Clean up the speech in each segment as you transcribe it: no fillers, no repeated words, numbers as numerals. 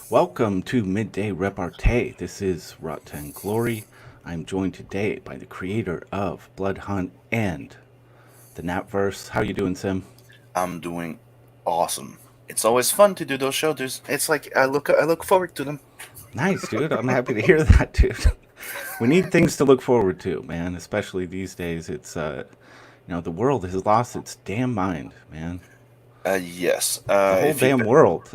Welcome to Midday Repartee. This is Rot and Glory. I'm joined today by the creator of Blood Hunt and the Napverse. How you doing, Sim? I'm doing awesome. It's always fun to do those shows. It's like I look forward to them. Nice, dude. I'm happy to hear that, dude. We need things to look forward to, man. Especially these days. The world has lost its damn mind, man. Yes. The whole If you damn world.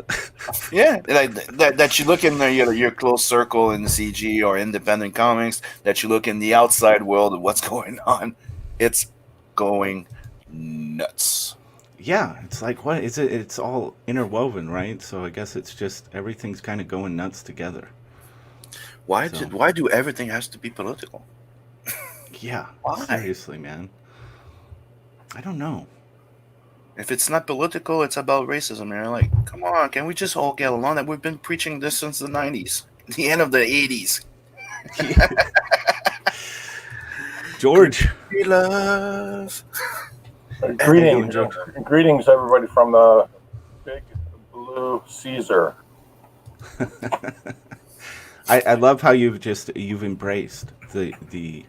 yeah, like that you look in your close circle in CG or independent comics, that you look in the outside world of what's going on, it's going nuts. Yeah, it's like what is it? It's all interwoven, right? So I guess it's just everything's kind of going nuts together. So Why do everything has to be political? yeah, Why? seriously, man. I don't know. If it's not political, it's about racism. And you're like, come on, can we just all get along? That we've been preaching this since the '90s, the end of the '80s. George, We love. how you Greetings, doing, George? greetings, everybody from the Big Blue Caesar. I love how you've embraced the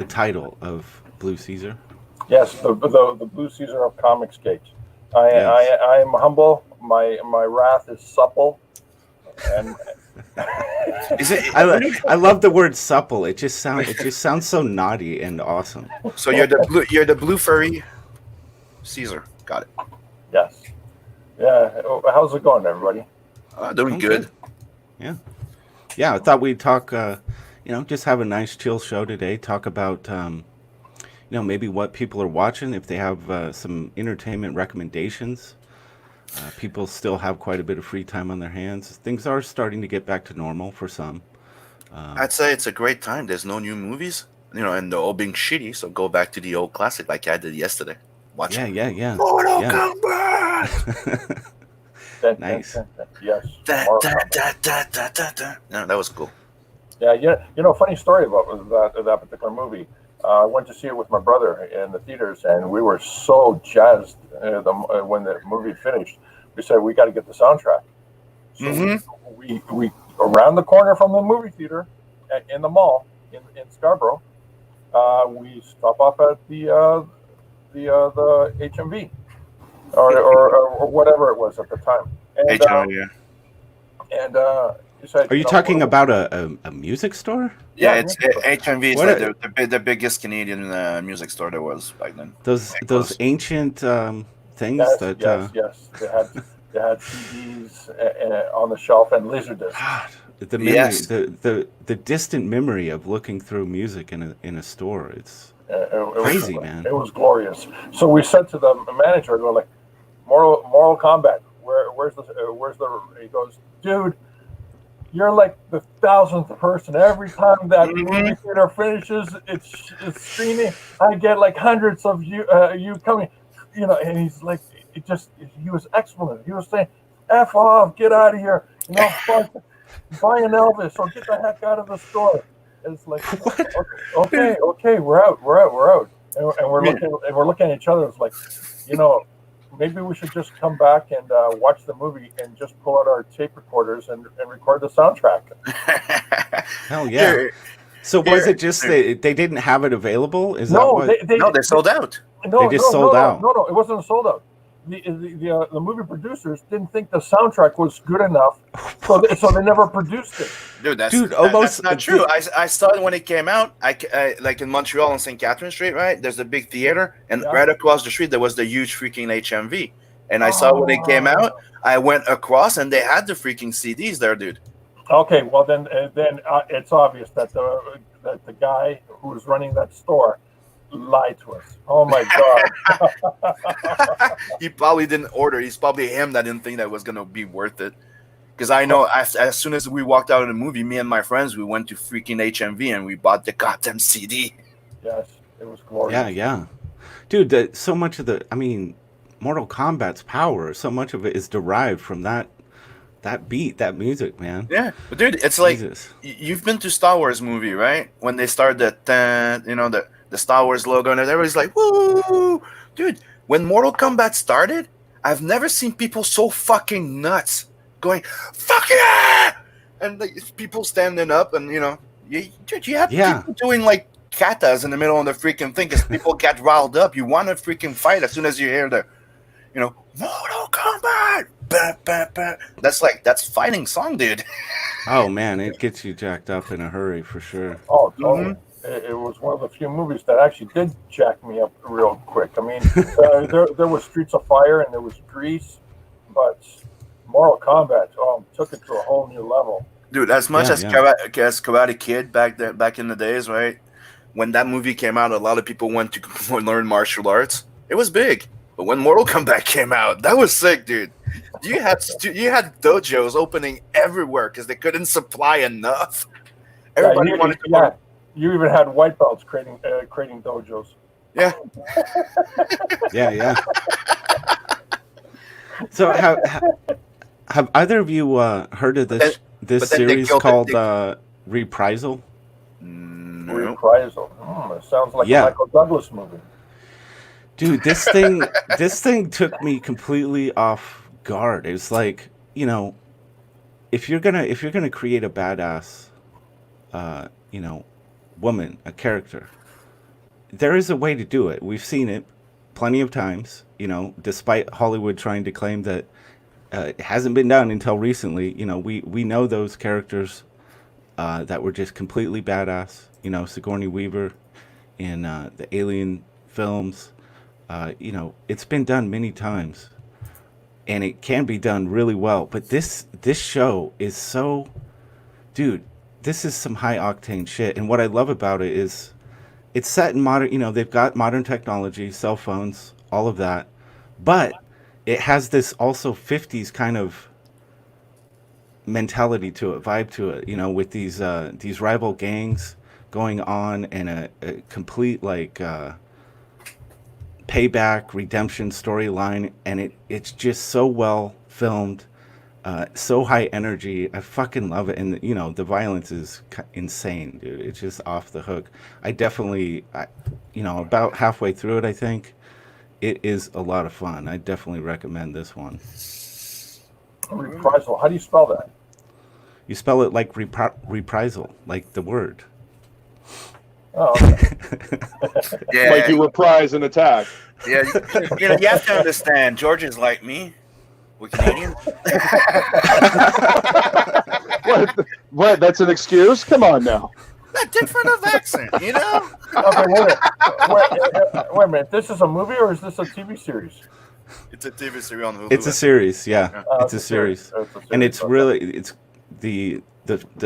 title of Blue Caesar. Yes, the Blue Caesar of ComicsGate. Yes. I am humble. My wrath is supple, and Is it? I love the word supple. It just sounds so naughty and awesome. So you're the blue furry Caesar. Got it. yes, yeah. How's it going, everybody? Doing Oh, good. good. Yeah. Yeah, I thought we'd talk just have a nice chill show today. Talk about maybe what people are watching if they have some entertainment recommendations. People still have quite a bit of free time on their hands. Things are starting to get back to normal for some. I'd say it's a great time. There's no new movies, and they're all being shitty. So go back to the old classic like I did yesterday. Watch Yeah, yeah, yeah, Mortal yeah. Kombat. Nice. Yes, Da, Mortal da, Kombat. da, da, da, da, da. No, that was cool. Yeah, funny story about that particular movie. I went to see it with my brother in the theaters, and we were so jazzed when the movie finished. We said we got to get the soundtrack. So Mm-hmm. we around the corner from the movie theater in the mall in Scarborough. We stop off at the HMV or whatever it was at the time, and Yeah. he said, Are you talking about a music store? Yeah, yeah, it's yeah. HMV is What like a, the biggest Canadian music store there was back then. those Was. ancient things Yes, that yes, yes. They had CDs on the shelf and laserdiscs. God, the memory, Yes. the distant memory of looking through music in a store. It's crazy, man. It was glorious. So we said to the manager, we're like, Moral Combat. Where's the? He goes, dude, you're like the thousandth person. Every time that Mm-hmm. movie theater finishes, it's screening. I get like hundreds of you coming, And he's like, he was excellent. He was saying, "F off, get out of here," buy an Elvis or get the heck out of the store. And it's like, What? okay, we're out, and we're looking at each other. It's like, maybe we should just come back and watch the movie and just pull out our tape recorders and record the soundtrack. Hell yeah. Here, So was here, it just they didn't have it available? Is that No, what? no, they sold out. no, They just no, sold no, out. no, no, it wasn't sold out. The movie producers didn't think the soundtrack was good enough, so they never produced it. Dude, Dude, that's almost not true. I saw it when it came out. Like in Montreal on St. Catherine Street, right? There's a big theater, and Yeah. right across the street there was the huge freaking HMV. And I saw it when it came Oh. out. I went across, and they had the freaking CDs there, dude. Okay, well then it's obvious that the guy who was running that store lied to us. Oh my god! He probably didn't order. It's probably him that didn't think that was gonna be worth it. Because I know as soon as we walked out of the movie, me and my friends, we went to freaking HMV and we bought the goddamn CD. Yes, it was glorious. Yeah, yeah. Dude, so much of Mortal Kombat's power, so much of it is derived from that beat, that music, man. Yeah, but dude, it's like Jesus. you've been to Star Wars movie, right? When they start the Star Wars logo and everybody's like, "Woo!" Dude, when Mortal Kombat started, I've never seen people so fucking nuts going, "Fuck yeah!" and people standing up, and you have people doing like katas in the middle of the freaking thing because people get riled up. You want to freaking fight as soon as you hear the, Mortal Kombat. Bah, bah, bah. That's fighting song, dude. Oh man, it gets you jacked up in a hurry for sure. Oh, totally. It was one of the few movies that actually did jack me up real quick. I mean, there was Streets of Fire and there was Grease, but Mortal Kombat took it to a whole new level. Dude, as much as Karate Kid back in the days, right? When that movie came out, a lot of people went to learn martial arts. It was big. But when Mortal Kombat came out, that was sick, dude. You had dojos opening everywhere because they couldn't supply enough. Everybody wanted to learn. You even had white belts creating dojos. Yeah. Yeah. So have either of you heard of this series called Reprisal? No. Reprisal. It sounds like a Michael Douglas movie. Dude, this thing took me completely off guard. It was like, if you're gonna create a badass, woman, a character, there is a way to do it. We've seen it plenty of times. Despite Hollywood trying to claim that it hasn't been done until recently. We know those characters that were just completely badass. Sigourney Weaver in the Alien films. It's been done many times, and it can be done really well. But this show is so, dude, this is some high octane shit. And what I love about it is it's set in modern, they've got modern technology, cell phones, all of that, but it has this also 50s kind of mentality to it, vibe to it, with these rival gangs going on and a complete payback redemption storyline, and it's just so well filmed, so high energy. I fucking love it, and the violence is insane, dude. It's just off the hook. I definitely, about halfway through it, I think it is a lot of fun. I definitely recommend this one. Reprisal. How do you spell that? You spell it like reprisal, like the word. Oh, okay. Yeah, like you reprise an attack. Yeah, you have to understand. George is like me. We're Canadian. What? That's an excuse? Come on now. A different of accent, Okay, wait a minute. This is a movie or is this a TV series? It's a TV series on Hulu. It's a series, yeah. It's a series. series, and it's really the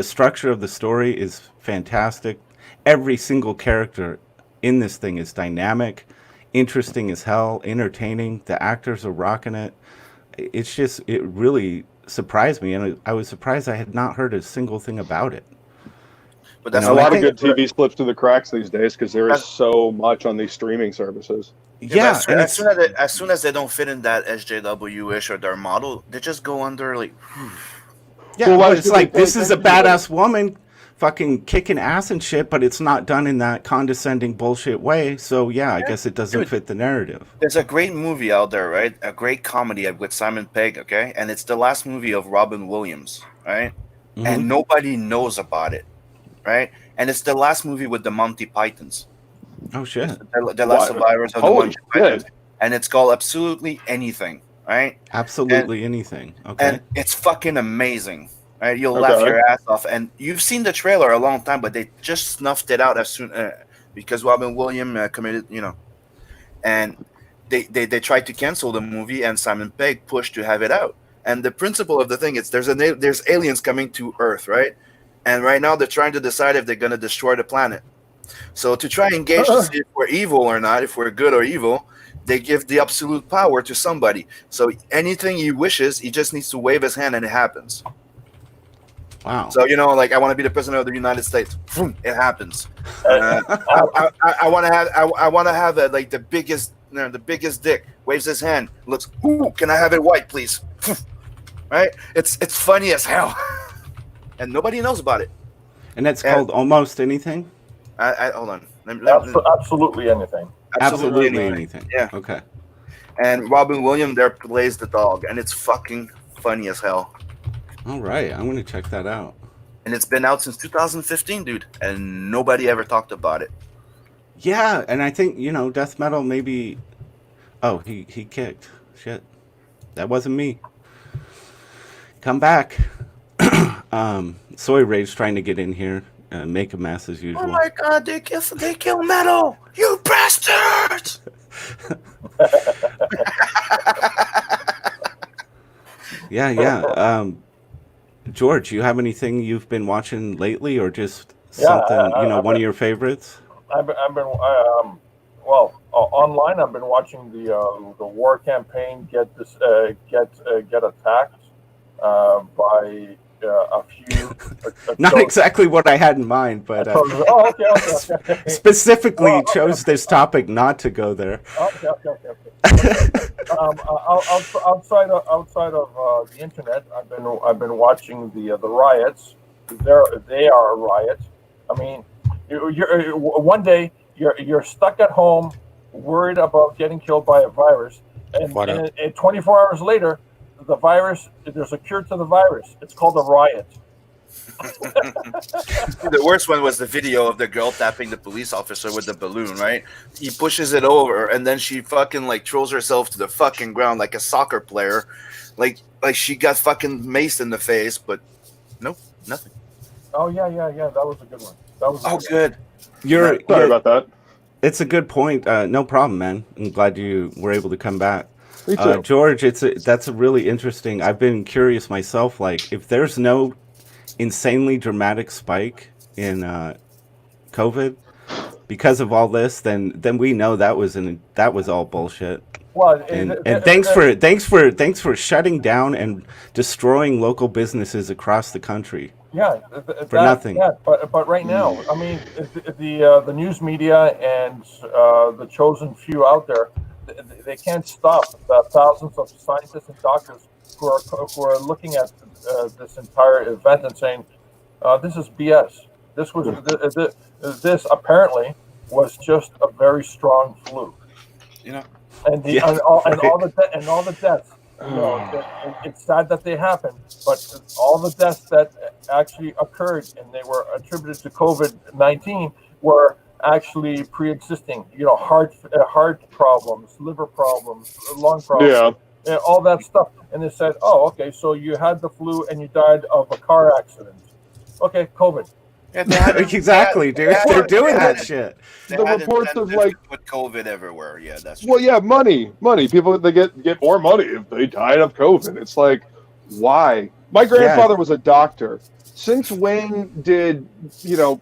structure of the story is fantastic. Every single character in this thing is dynamic, interesting as hell, entertaining. The actors are rocking it. It really surprised me, and I was surprised I had not heard a single thing about it. But that's a lot of good TV slips through the cracks these days because there is so much on these streaming services. Yeah, as soon as they don't fit in that SJW-ish or their model, they just go under like. Yeah, well, it's like this is a badass woman fucking kicking ass and shit, but it's not done in that condescending bullshit way. So yeah, I guess it doesn't fit the narrative. There's a great movie out there, right? A great comedy with Simon Pegg, okay? And it's the last movie of Robin Williams, right? Mm-hmm. And nobody knows about it, right? And it's the last movie with the Monty Pythons. Oh shit! The last survivors of the Monty Pythons, and it's called Absolutely Anything, right? Absolutely anything. Okay. And it's fucking amazing. Right, you'll laugh your ass off, and you've seen the trailer a long time, but they just snuffed it out as soon because Robin Williams committed, and they tried to cancel the movie, and Simon Pegg pushed to have it out. And the principle of the thing is there's aliens coming to Earth, right? And right now they're trying to decide if they're going to destroy the planet. So to try and engage to see if we're evil or not, if we're good or evil, they give the absolute power to somebody. So anything he wishes, he just needs to wave his hand and it happens. Wow. So I want to be the president of the United States. It happens. I want to have the biggest dick. Waves his hand. Looks. Ooh, can I have it white, please? Right. It's funny as hell, and nobody knows about it. And that's called Almost Anything. Hold on. Absolutely anything. Absolutely anything. Yeah. Okay. And Robin Williams there plays the dog, and it's fucking funny as hell. All right, I'm gonna check that out. And it's been out since 2015, dude, and nobody ever talked about it. Yeah, and I think death metal maybe. Oh, he kicked. Shit, that wasn't me. Come back. Soy Rage trying to get in here, make a mess as usual. Oh my god, they kill metal, you bastards! Yeah. George, you have anything you've been watching lately, or just Yeah, something one of your favorites? I've been online. I've been watching the war campaign get attacked by a few. Not exactly what I had in mind, but okay. specifically chose this topic not to go there. Okay. Outside of the internet, I've been watching the riots. They are a riot. I mean, one day you're stuck at home, worried about getting killed by a virus, and 24 hours later, there's a cure to the virus. It's called a riot. The worst one was the video of the girl tapping the police officer with the balloon, right? He pushes it over, and then she fucking throws herself to the fucking ground like a soccer player, like she got fucking maced in the face, but nope, nothing. Oh yeah, that was a good one. Good. Sorry about that. It's a good point. No problem, man. I'm glad you were able to come back. Me too. George, that's a really interesting. I've been curious myself. Like, if there's no insanely dramatic spike in COVID because of all this, then we know that was all bullshit. Well, And thanks for shutting down and destroying local businesses across the country. Yeah, for nothing. Yeah, but right now, I mean, the news media and the chosen few out there, they can't stop the thousands of scientists and doctors who are looking at this entire event and saying, "This is BS. This apparently was just a very strong flu." And all the deaths. It's sad that they happened, but all the deaths that actually occurred and they were attributed to COVID-19 were actually pre-existing. Heart problems, liver problems, lung problems, all that stuff. And they said, "Oh, okay, so you had the flu and you died of a car accident. Okay, COVID." Exactly, dude. They're doing that shit. The reports of put COVID everywhere. Yeah, that's true. well, yeah, money. People, they get more money if they died of COVID. It's like, why? My grandfather was a doctor. Since when did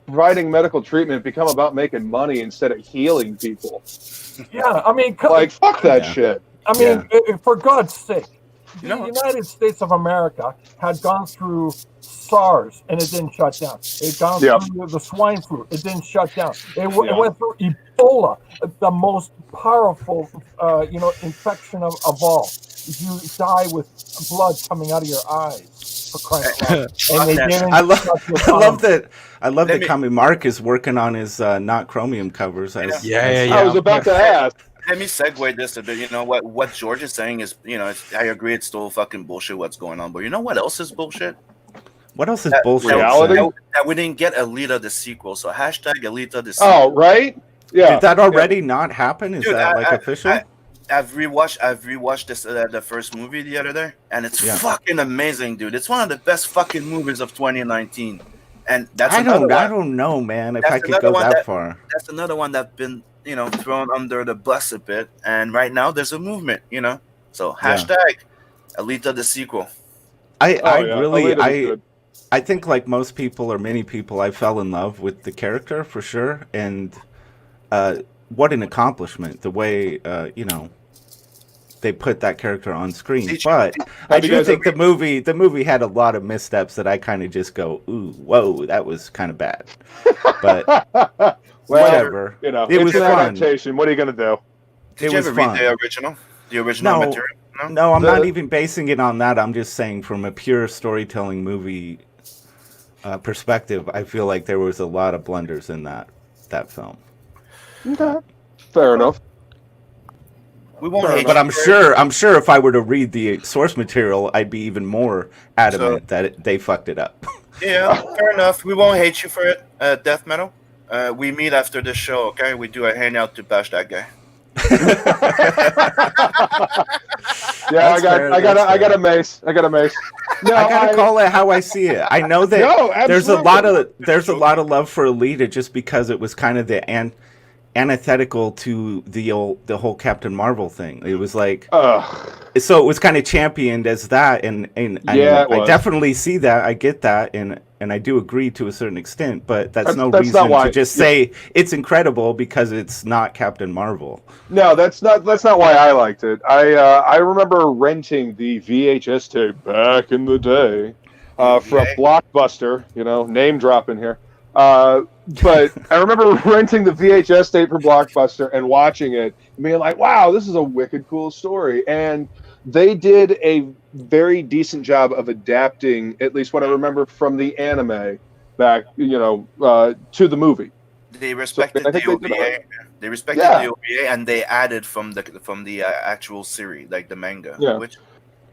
providing medical treatment become about making money instead of healing people? Yeah, I mean, fuck that shit. I mean, for God's sake, the United States of America had gone through SARS and it didn't shut down. It gone through the swine flu. It didn't shut down. It went through Ebola, the most powerful, infection of all. You die with blood coming out of your eyes. For Christ's sake. And they didn't. I love that Kami Mark is working on his not Chromium covers. I was about to ask. Let me segue this a bit. You know what George is saying is, I agree it's still fucking bullshit what's going on, but you know what else is bullshit? What else is bullshit? Reality? That we didn't get Alita the sequel, so hashtag Alita the sequel. Oh, right? Yeah. Did that already not happen? Is that official? I've rewatched this the first movie the other day, and it's fucking amazing, dude. It's one of the best fucking movies of 2019. And that's I don't know, man, if I could go that far. That's another one that's been thrown under the bus a bit, and right now there's a movement, So hashtag Alita the sequel. I think like most people or many people, I fell in love with the character for sure, and what an accomplishment the way they put that character on screen. But I do think the movie had a lot of missteps that I kind of just go, ooh, whoa, that was kind of bad. But whatever. It was an adaptation. What are you gonna do? Did you ever read the original material? No, I'm not even basing it on that. I'm just saying from a pure storytelling movie perspective, I feel like there was a lot of blunders in that film. Okay. Fair enough. We won't Fair hate But you. I'm sure if I were to read the source material, I'd be even more adamant that they fucked it up. Yeah, fair enough. We won't hate you for it, Death Metal. We meet after the show, okay? We do a hangout to bash that guy. Yeah, That's fair, I that's got a mace. I got a mace. No, I gotta call it how I see it. I know that No, there's a absolutely. lot of love for Alita just because it was kind of the antithetical to the whole Captain Marvel thing. It was like so it was kind of championed as that, and Yeah, it I was. definitely see that. I get that, and I do agree to a certain extent, but that's no That's not reason why- to just say it's incredible because it's not Captain Marvel. No, that's not why I liked it. I remember renting the VHS tape back in the day from Blockbuster. You know, name dropping here. But I remember renting the VHS tape from Blockbuster and watching it and being like, "Wow, this is a wicked cool story." And they did a very decent job of adapting, at least what I remember from the anime back, to the movie. They respected I think the they did OVA. They respected Yeah. the OVA, and they added from the actual series, like the manga. Yeah. Which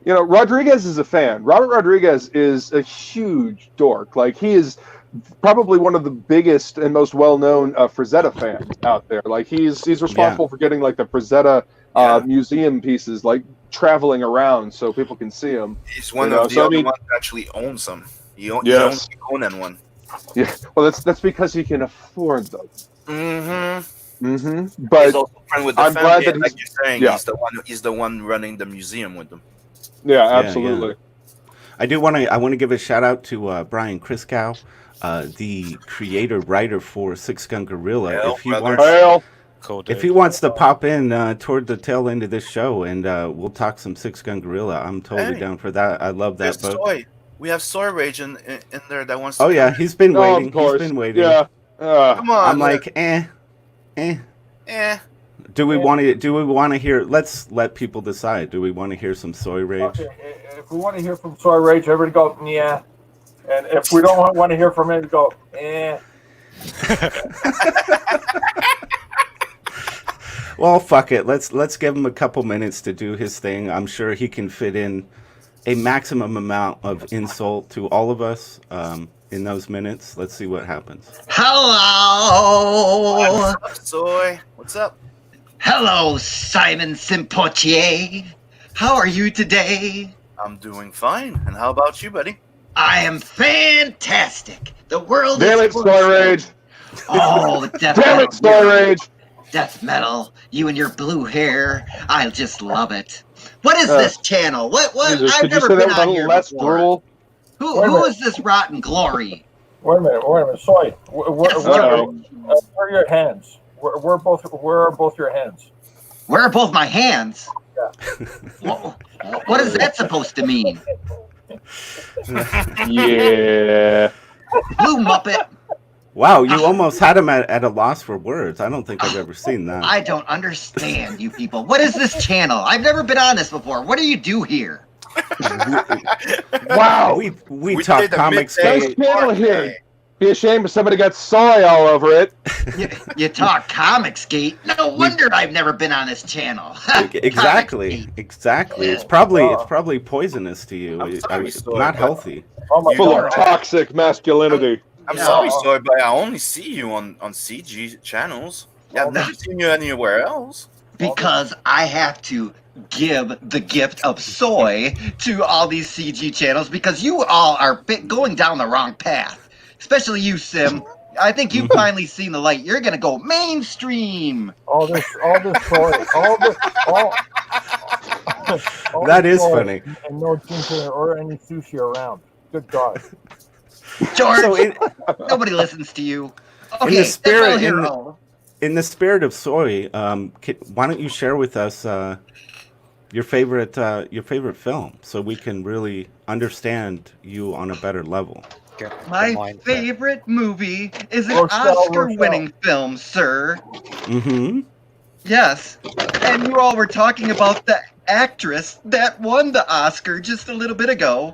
Rodriguez is a fan. Robert Rodriguez is a huge dork. Like, he is probably one of the biggest and most well-known Frazetta fans out there. Like, he's responsible for getting like the Frazetta museum pieces like traveling around so people can see them. he's one of the only ones that actually owns them. He owns one. Yeah. Well, that's because he can afford them. Mm-hmm. But He's also friend with the I'm family, glad that and like you're saying, he's the one running the museum with them. yeah, absolutely. I want to give a shout out to Brian Kriskow, the creator writer for Six Gun Gorilla. Hell, If he brother. wants, Well, if he wants to pop in toward the tail end of this show, and we'll talk some Six Gun Gorilla, I'm totally Hey. down for that. I love that There's book. Soy. We have Soy Rage in there that wants to. Oh yeah, he's been oh, waiting. of course. He's been waiting. Yeah. Come on. I'm like, eh. Do we want to hear? Let's let people decide. Do we want to hear some Soy Rage? Okay, if we want to hear from Soy Rage, everybody go, yeah. And if we don't want to hear from him, go, eh. Well, fuck it. Let's give him a couple minutes to do his thing. I'm sure he can fit in a maximum amount of insult to all of us in those minutes. Let's see what happens. Hello! What's up, Soy? What's up? Hello, Simonson Poitier. How are you today? I'm doing fine. And how about you, buddy? I am fantastic. The world Damn is it, Soy Rage. Oh, death Damn metal. it, Soy Rage. Death metal. You and your blue hair. I just love it. What is this channel? What? Jesus, I've could you never say that been with on a here little less before. brutal? Who is this rotten glory? Wait a minute. Soy, where are your hands? Where are both your hands? Where are both my hands? Yeah. What is that supposed to mean? Yeah. Blue Muppet. Wow, you almost had him at a loss for words. I don't think I've ever seen that. I don't understand you people. What is this channel? I've never been on this before. What do you do here? Wow. We talk did the comics. Midday Nice channel here. Be ashamed if somebody got soy all over it. You talk ComicsGate. No wonder I've never been on this channel. Exactly. ComicsGate. It's probably poisonous to you. I'm sorry, It's Soy, not but- healthy. Oh my Full God. of toxic masculinity. I'm Yeah. sorry, Soy, but I only see you on CG channels. Yeah, I've never seen you anywhere else. Because I have to give the gift of soy to all these CG channels because you all are going down the wrong path. Especially you, Sim. I think you've finally seen the light. You're gonna go mainstream. All this soy, all That this is soy funny. And no ginger or any sushi around. Good God. George, So nobody listens to you. In Okay, the spirit- Death Metal in the- Hero. in the spirit of soy, why don't you share with us your favorite film so we can really understand you on a better level? My favorite movie is an Rochelle, Oscar-winning film, sir. Mm-hmm. Yes, and you all were talking about the actress that won the Oscar just a little bit ago.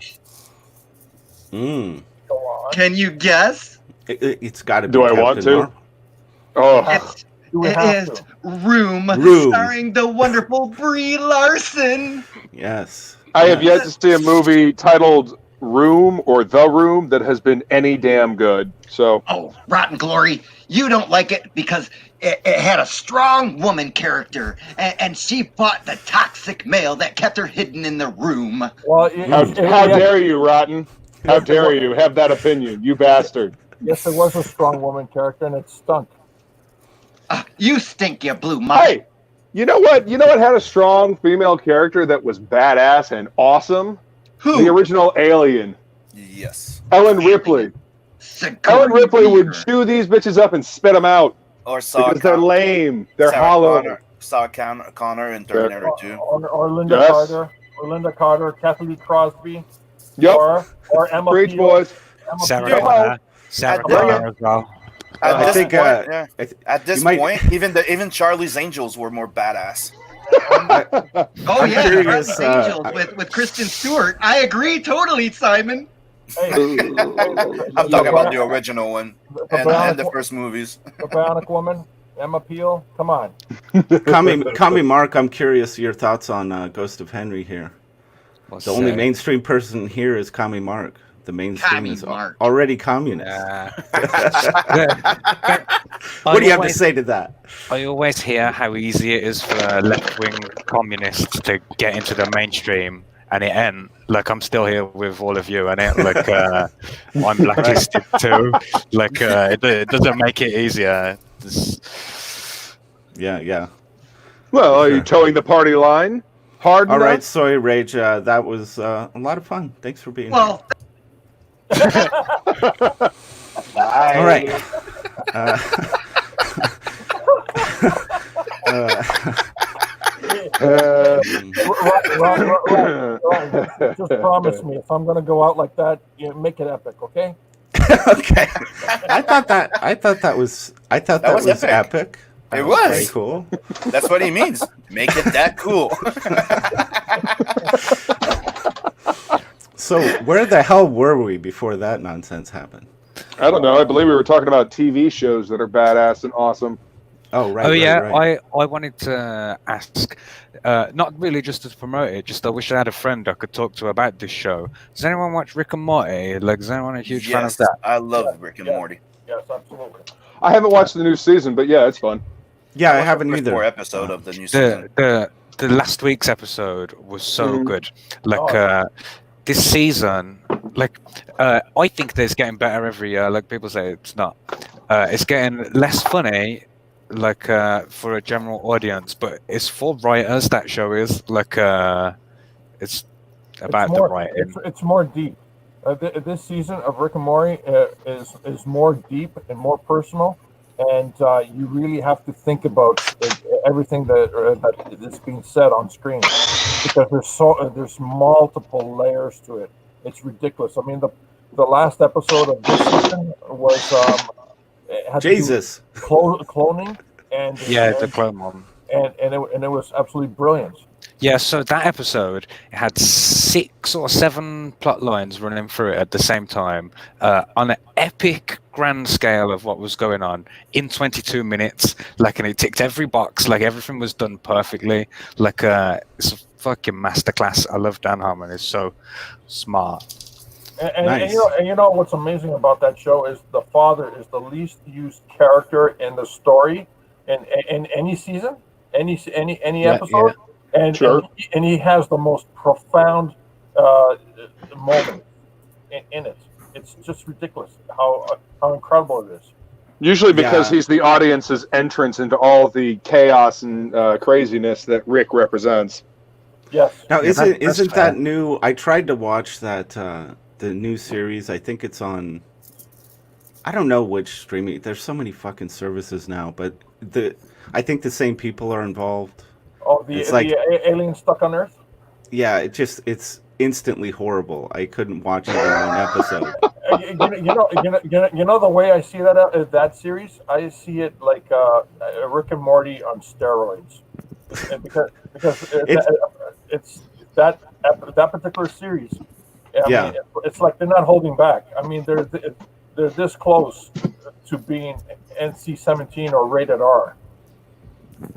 Mm. Go on. Can you guess? It's got to be. Do I Captain want to? Marvel. Oh, It's Do we It have is to? Room, Room. starring the wonderful Brie Larson. Yes. I have yet yes. to see a movie titled Room or The Room that has been any damn good. So Oh, Rotten Glory, you don't like it because it had a strong woman character, and she fought the toxic male that kept her hidden in the room. Well, how dare you, Rotten? How dare you have that opinion, you bastard? Yes, it was a strong woman character, and it stunk. You stink, you blue muppet. Hey, you know what? You know what had a strong female character that was badass and awesome? Who? The original Alien, Yes. Ellen Ripley. Sigourney Ellen Ripley would Weaver. chew these bitches up and spit them out Or Saw because they're lame. They're Sarah hollow. Connor in Terminator 2. Or Linda Yes. Carter. Or Linda Carter, Kathleen Crosby. Yep. Or Emma Preach, Peel. boys. Emma Sarah Peel. Connor. Sarah Bring Connor as well. At I this think, point, I at this you might- point, even Charlie's Angels were more badass. Oh I'm yeah, curious, Charlie's Angels with Kristen Stewart. I agree totally, Simon. Hey, I'm talking about the original one and the first movies. The Bionic Woman, Emma Peel. Come on. Kami Mark, I'm curious your thoughts on Ghost of Henry here. What's The only that? mainstream person here is Kami Mark. The mainstream Kami is Mark. already communist. What What do you have to say to that? I always hear how easy it is for left-wing communists to get into the mainstream, and it ain't. Like, I'm still here with all of you, and it like I'm blacklisted too. Like, it doesn't make it easier. Yeah. Well, are you towing the party line? Hard All enough? right, Soy Rage. That was a lot of fun. Thanks for being Well, here. All right. Ron, just promise me if I'm going to go out like that, you make it epic, okay? Okay. I thought that was was epic. It Very was. cool. That's what he means. Make it that cool. So where the hell were we before that nonsense happened? I don't know. I believe we were talking about TV shows that are badass and awesome. Oh right. Oh yeah, right. I wanted to ask, not really just to promote it, just I wish I had a friend I could talk to about this show. Does anyone watch Rick and Morty? Like, is anyone a huge fan of Yes, that? I love Rick and Morty. Yes, absolutely. I haven't watched the new season, but yeah, it's fun. Yeah, I watched haven't the first either. 4 episode of the new season. The last week's episode was so Mhm. good. Like this season, like I think that it's getting better every year. Like people say it's not. It's getting less funny, like for a general audience, but it's for writers. That show is like it's about the writing. It's more deep. This season of Rick and Morty is more deep and more personal, and you really have to think about everything that is being said on screen because there's multiple layers to it. It's ridiculous. I mean, the last episode of this season was had to do Jesus. with cloning and Yeah, the clone one. and it was absolutely brilliant. Yeah, so that episode it had 6 or 7 plot lines running through it at the same time on an epic grand scale of what was going on in 22 minutes. Like, and it ticked every box. Like, everything was done perfectly. Like, it's a fucking masterclass. I love Dan Harmon. He's so smart. And Nice. you know what's amazing about that show is the father is the least used character in the story in any season, any Yeah, episode, and, Sure. and he has the most profound moment in it. It's just ridiculous how incredible it is. Usually because Yeah. he's the audience's entrance into all the chaos and craziness that Rick represents. Yes. Now Yeah, isn't that's isn't fair. that new? I tried to watch that the new series. I think it's on. I don't know which streaming. There's so many fucking services now, but I think the same people are involved. Oh, It's like- the alien stuck on Earth. Yeah, it's instantly horrible. I couldn't watch it in one episode. You know the way I see that series. I see it like Rick and Morty on steroids, and because it's that particular series. I Yeah. mean, it's like they're not holding back. I mean, they're this close to being NC-17 or rated R.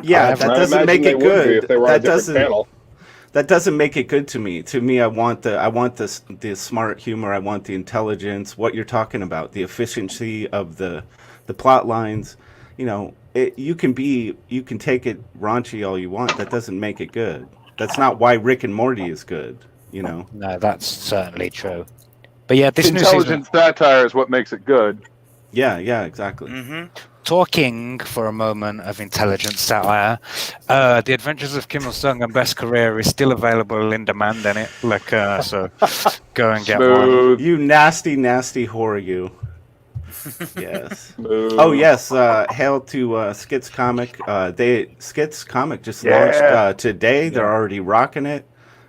Yeah, However, that I doesn't imagine make they it would be good. if they were on a That different doesn't. channel. That doesn't make it good to me. To me, I want the smart humor. I want the intelligence. What you're talking about, the efficiency of the plot lines. You know, you can take it raunchy all you want. That doesn't make it good. That's not why Rick and Morty is good. You know. no, that's certainly true. But yeah, this new season, Intelligent satire is what makes it good. Yeah, yeah, exactly. Mm-hmm. talking for a moment of intelligent satire, The Adventures of Kim Il-sung and Best Career is still available in demand in it. Like, so go and get one. Smooth. You nasty, nasty whore, you. Yes. Smooth. Oh yes. Hail to Skits Comic. Skits Comic just Yeah. launched today. They're already rocking it.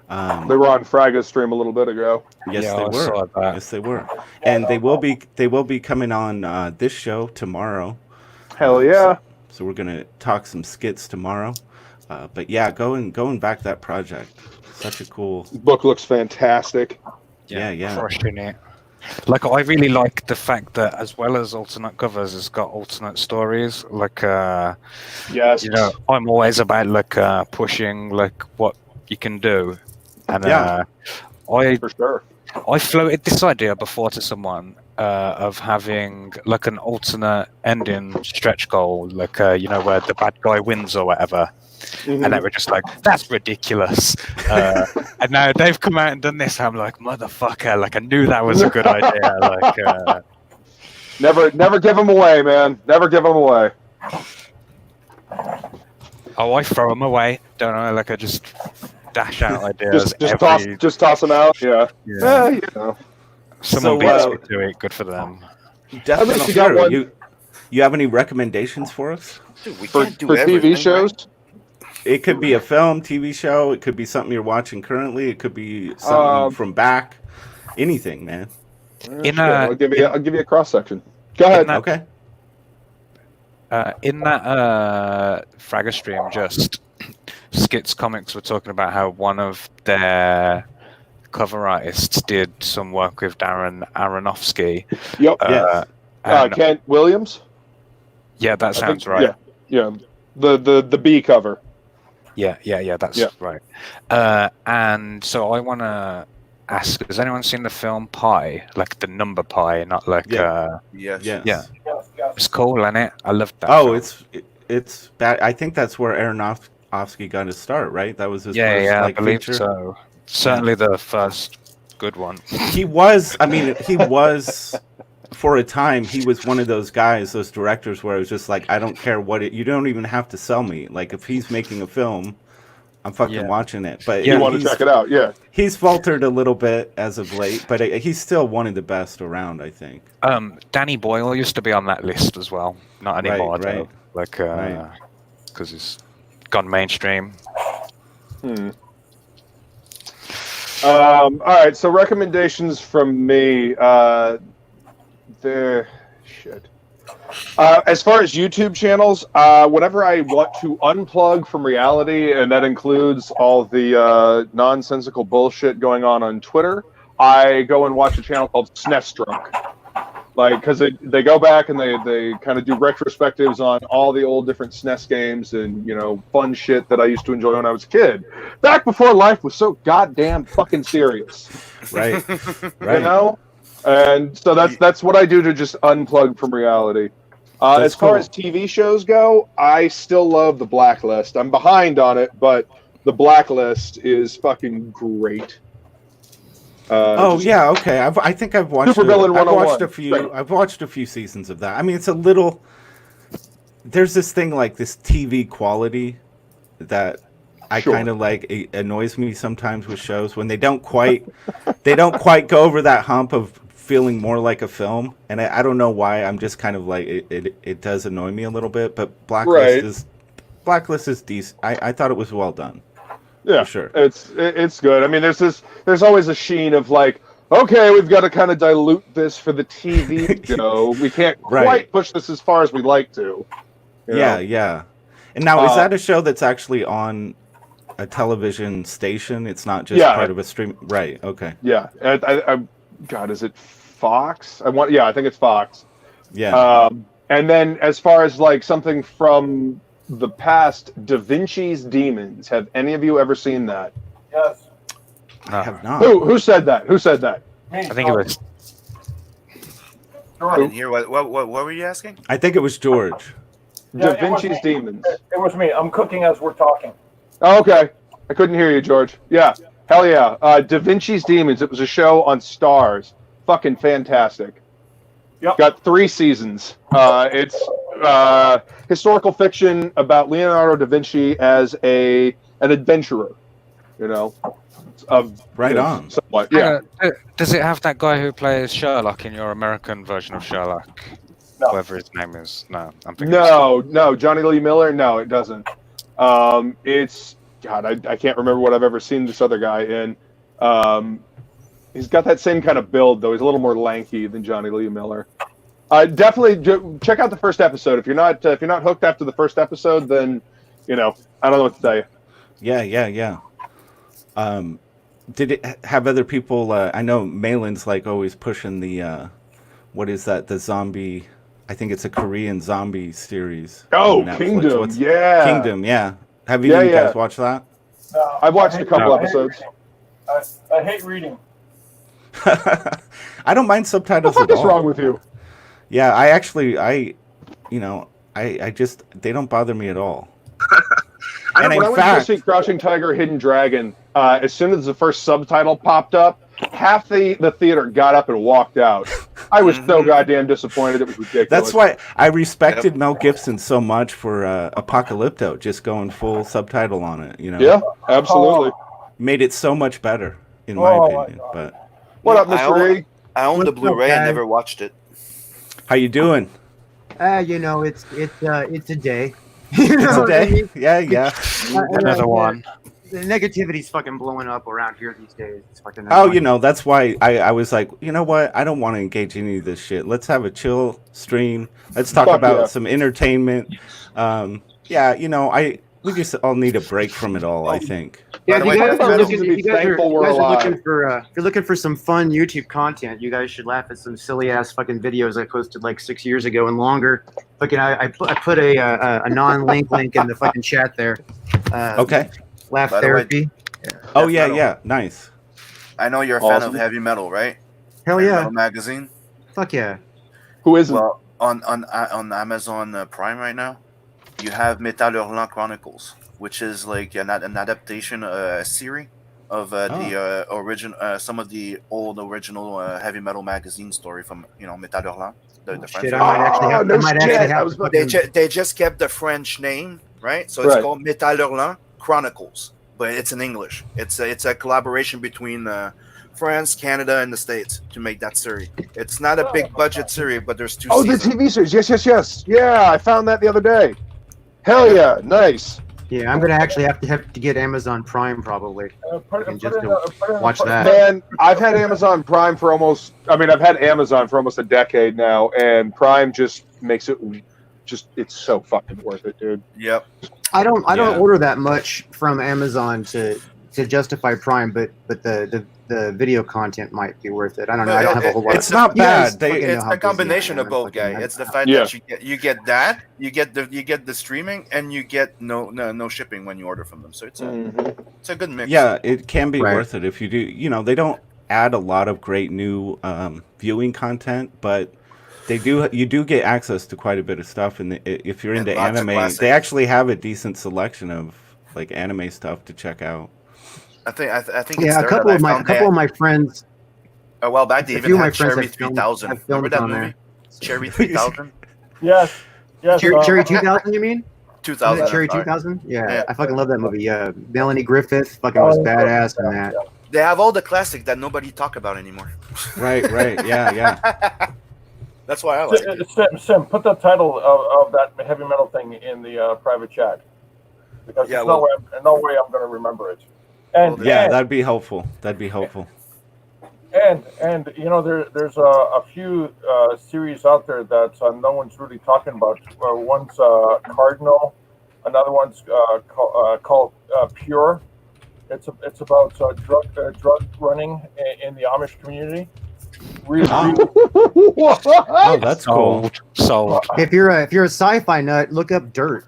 They were on Fraga's stream a little bit ago. Yes, Yeah, they I were. saw that. Yes, they were. And they will be coming on this show tomorrow. Hell yeah. So we're gonna talk some skits tomorrow. But yeah, going back that project. Such a cool. Book looks fantastic. Yeah. Crushing it. Like, I really like the fact that as well as alternate covers, it's got alternate stories. Like, Yes. you know, I'm always about like pushing like what you can do, and Yeah. For sure. I floated this idea before to someone of having like an alternate ending stretch goal, like you know, where the bad guy wins or whatever. Mhm. And they were just like, "That's ridiculous." And now they've come out and done this. I'm like, "Motherfucker!" Like, I knew that was a good idea. Like, Never give them away, man. Never give them away. oh, I throw them away, don't I? Like, I just dash out ideas. Just toss them out. Yeah. Yeah. You know. Someone So, beats me to it. Good for them. Definitely. you got one. You have any recommendations for us? Dude, we For can't do TV everything, shows. right? It could be a film, TV show. It could be something you're watching currently. It could be something from back. Anything, man. I'll give you a cross section. Go ahead. that- Okay. In that Fragger stream, just Skits Comics were talking about how one of their cover artists did some work with Darren Aronofsky. Yep. Yes. And- Kent Williams. yeah, that I sounds think- right. Yeah. The B cover. Yeah, that's Yeah. right. And so I want to ask: has anyone seen the film Pi? Like the number Pi, not like. Yeah. Yes. Yes. Yeah. It's cool, isn't it? I love that. Oh, film. it's bad. I think that's where Aronofsky got his start, right? That was his yeah, first I like believe feature. so. Certainly the first good one. He was. I mean, he was. For a time, he was one of those guys, those directors, where it was just like, I don't care you don't even have to sell me. Like, if he's making a film, I'm fucking Yeah. watching it. But Yeah, You want to check it out? Yeah. He's faltered a little bit as of late, but he's still one of the best around, I think. Danny Boyle used to be on that list as well. Not anymore, Right, though. right. Like, Right. because he's gone mainstream. All right. So recommendations from me. As far as YouTube channels, whenever I want to unplug from reality, and that includes all the nonsensical bullshit going on Twitter, I go and watch a channel called SNES Drunk. Like, because they go back and they kind of do retrospectives on all the old different SNES games and, you know, fun shit that I used to enjoy when I was a kid. Back before life was so goddamn fucking serious. Right. You Right. know? And so that's what I do to just unplug from reality. That's As far cool. as TV shows go, I still love The Blacklist. I'm behind on it, but The Blacklist is fucking great. Yeah, okay. I think I've watched. Supervillain I've 101. watched a few. Right. I've watched a few seasons of that. I mean, it's a little. There's this thing like this TV quality that I Sure. kind of like. It annoys me sometimes with shows when they don't quite go over that hump of feeling more like a film, and I don't know why. I'm just kind of like it does annoy me a little bit. But Blacklist is decent. I thought it was well done. Yeah, For sure. It's good. I mean, there's always a sheen of like, okay, we've got to kind of dilute this for the TV show. We can't Right. quite push this as far as we'd like to. you Yeah, know? yeah. And now, is Uh, that a show that's actually on a television station? It's not just Yeah. part of a stream, right? Okay, Yeah. God, is it Fox? I think it's Fox. yeah, And then as far as like something from the past, Da Vinci's Demons. Have any of you ever seen that? Yes. I have not. Who said that? Who said that? Me. I think it was. I didn't hear what were you asking? I think it was George. Yeah, Da Vinci's Demons. It was me. I'm cooking as we're talking. Oh, okay. I couldn't hear you, George. Yeah. Hell yeah. Da Vinci's Demons. It was a show on Stars. Fucking fantastic. Yep. Got 3 seasons. It's historical fiction about Leonardo da Vinci as an adventurer. You know, Right on. Somewhat, yeah. Does it have that guy who plays Sherlock in your American version of Sherlock? No. Whoever his name is. No, I'm thinking. No, Johnny Lee Miller. No, it doesn't. It's God. I can't remember what I've ever seen this other guy in. He's got that same kind of build, though. He's a little more lanky than Johnny Lee Miller. Definitely check out the first episode. If you're not hooked after the first episode, then I don't know what to tell you. Yeah. Did it have other people? I know Malin's like always pushing the what is that? The zombie. I think it's a Korean zombie series. Oh, on Netflix. Kingdom. Yeah. Kingdom. Yeah. Have you guys watched that? No, I've watched I a hate- couple I hate episodes. reading. I hate reading. I don't mind What subtitles the fuck at is all. wrong with you? Yeah, I just they don't bother me at all. And When I in went to fact, see Crouching Tiger, Hidden Dragon, as soon as the first subtitle popped up, half the theater got up and walked out. I was so goddamn disappointed. It was ridiculous. that's why I respected Mel Gibson so much for Apocalypto, just going full subtitle on it. Yeah, absolutely. Made it so much better, in my Oh, opinion. my God. But What up, I Mr. own- E? I own the What's up, Blu-ray. I guys? never watched it. how you doing? It's a day. Today? Yeah. Another one. The negativity's fucking blowing up around here these days. It's fucking Oh, annoying. that's why I was like, you know what? I don't want to engage any of this shit. Let's have a chill stream. Let's talk Fuck about yeah. some entertainment. We just all need a break from it all, I think. Yeah, By if the you way, guys I'm are supposed looking, to be if you guys are, thankful we're you guys are alive. looking for, if you're looking for some fun YouTube content, you guys should laugh at some silly ass fucking videos I posted like 6 years ago and longer. Fucking, I put a non-link link in the fucking chat there. Okay. Laugh By the way- therapy. Oh, Death yeah, metal. yeah. Nice. I know you're a fan Awesome. of heavy metal, right? Hell Heavy yeah. Metal magazine. Fuck yeah. Who isn't? Well, on Amazon Prime right now, you have Metal Hurlant Chronicles, which is like an adaptation, series of the original, some of the old original heavy metal magazine story from Metal Hurlant, the French. Shit, I might actually have, no I might actually shit. have I was to about fucking- They just kept the French name, right? So it's Right. called Metal Hurlant Chronicles, but it's in English. It's a collaboration between France, Canada, and the States to make that series. It's not a big budget series, but there's 2 Oh, the seasons. TV series. Yes. Yeah, I found that the other day. Hell yeah, nice. Yeah, I'm gonna actually have to get Amazon Prime probably. Put And it just in the- watch that. Man, I've had Amazon Prime for almost a decade now, and Prime just makes it it's so fucking worth it, dude. Yep. I don't Yeah. order that much from Amazon to justify Prime, but the video content might be worth it. I don't know. I don't have a whole lot. It's not You guys bad. They- fucking know It's how a busy I combination am. of both, Fucking guy. have- It's the fact Yeah. that you get that, you get the streaming, and you get no shipping when you order from them. So it's a good mix. Yeah, it can be Right. worth it if you do. They don't add a lot of great new viewing content, but you do get access to quite a bit of stuff. And if you're And into lots of anime, classics. they actually have a decent selection of like anime stuff to check out. I think it's Yeah, a there couple that of I my found couple of that my friends. a while back. They a even few of my had friends Cherry have filmed- 3000. have filmed Remember that on movie? there. Cherry 3000. Yes. Cherry 2000, you mean? 2000. Cherry I'm sorry. 2000? Yeah, Yeah. I fucking love that movie. Yeah, Melanie Griffith fucking was badass in that. They have all the classic that nobody talk about anymore. Right. Yeah. That's why I like it. Sim, put the title of that heavy metal thing in the private chat because Yeah, there's well- no way I'm going to remember it. And Yeah, and, that'd be helpful. and there's a few series out there that no one's really talking about. One's Cardinal, another one's called Pure. It's about drug running in the Amish community. Really, Oh, that's cool. Sold. If you're a sci-fi nut, look up Dirt.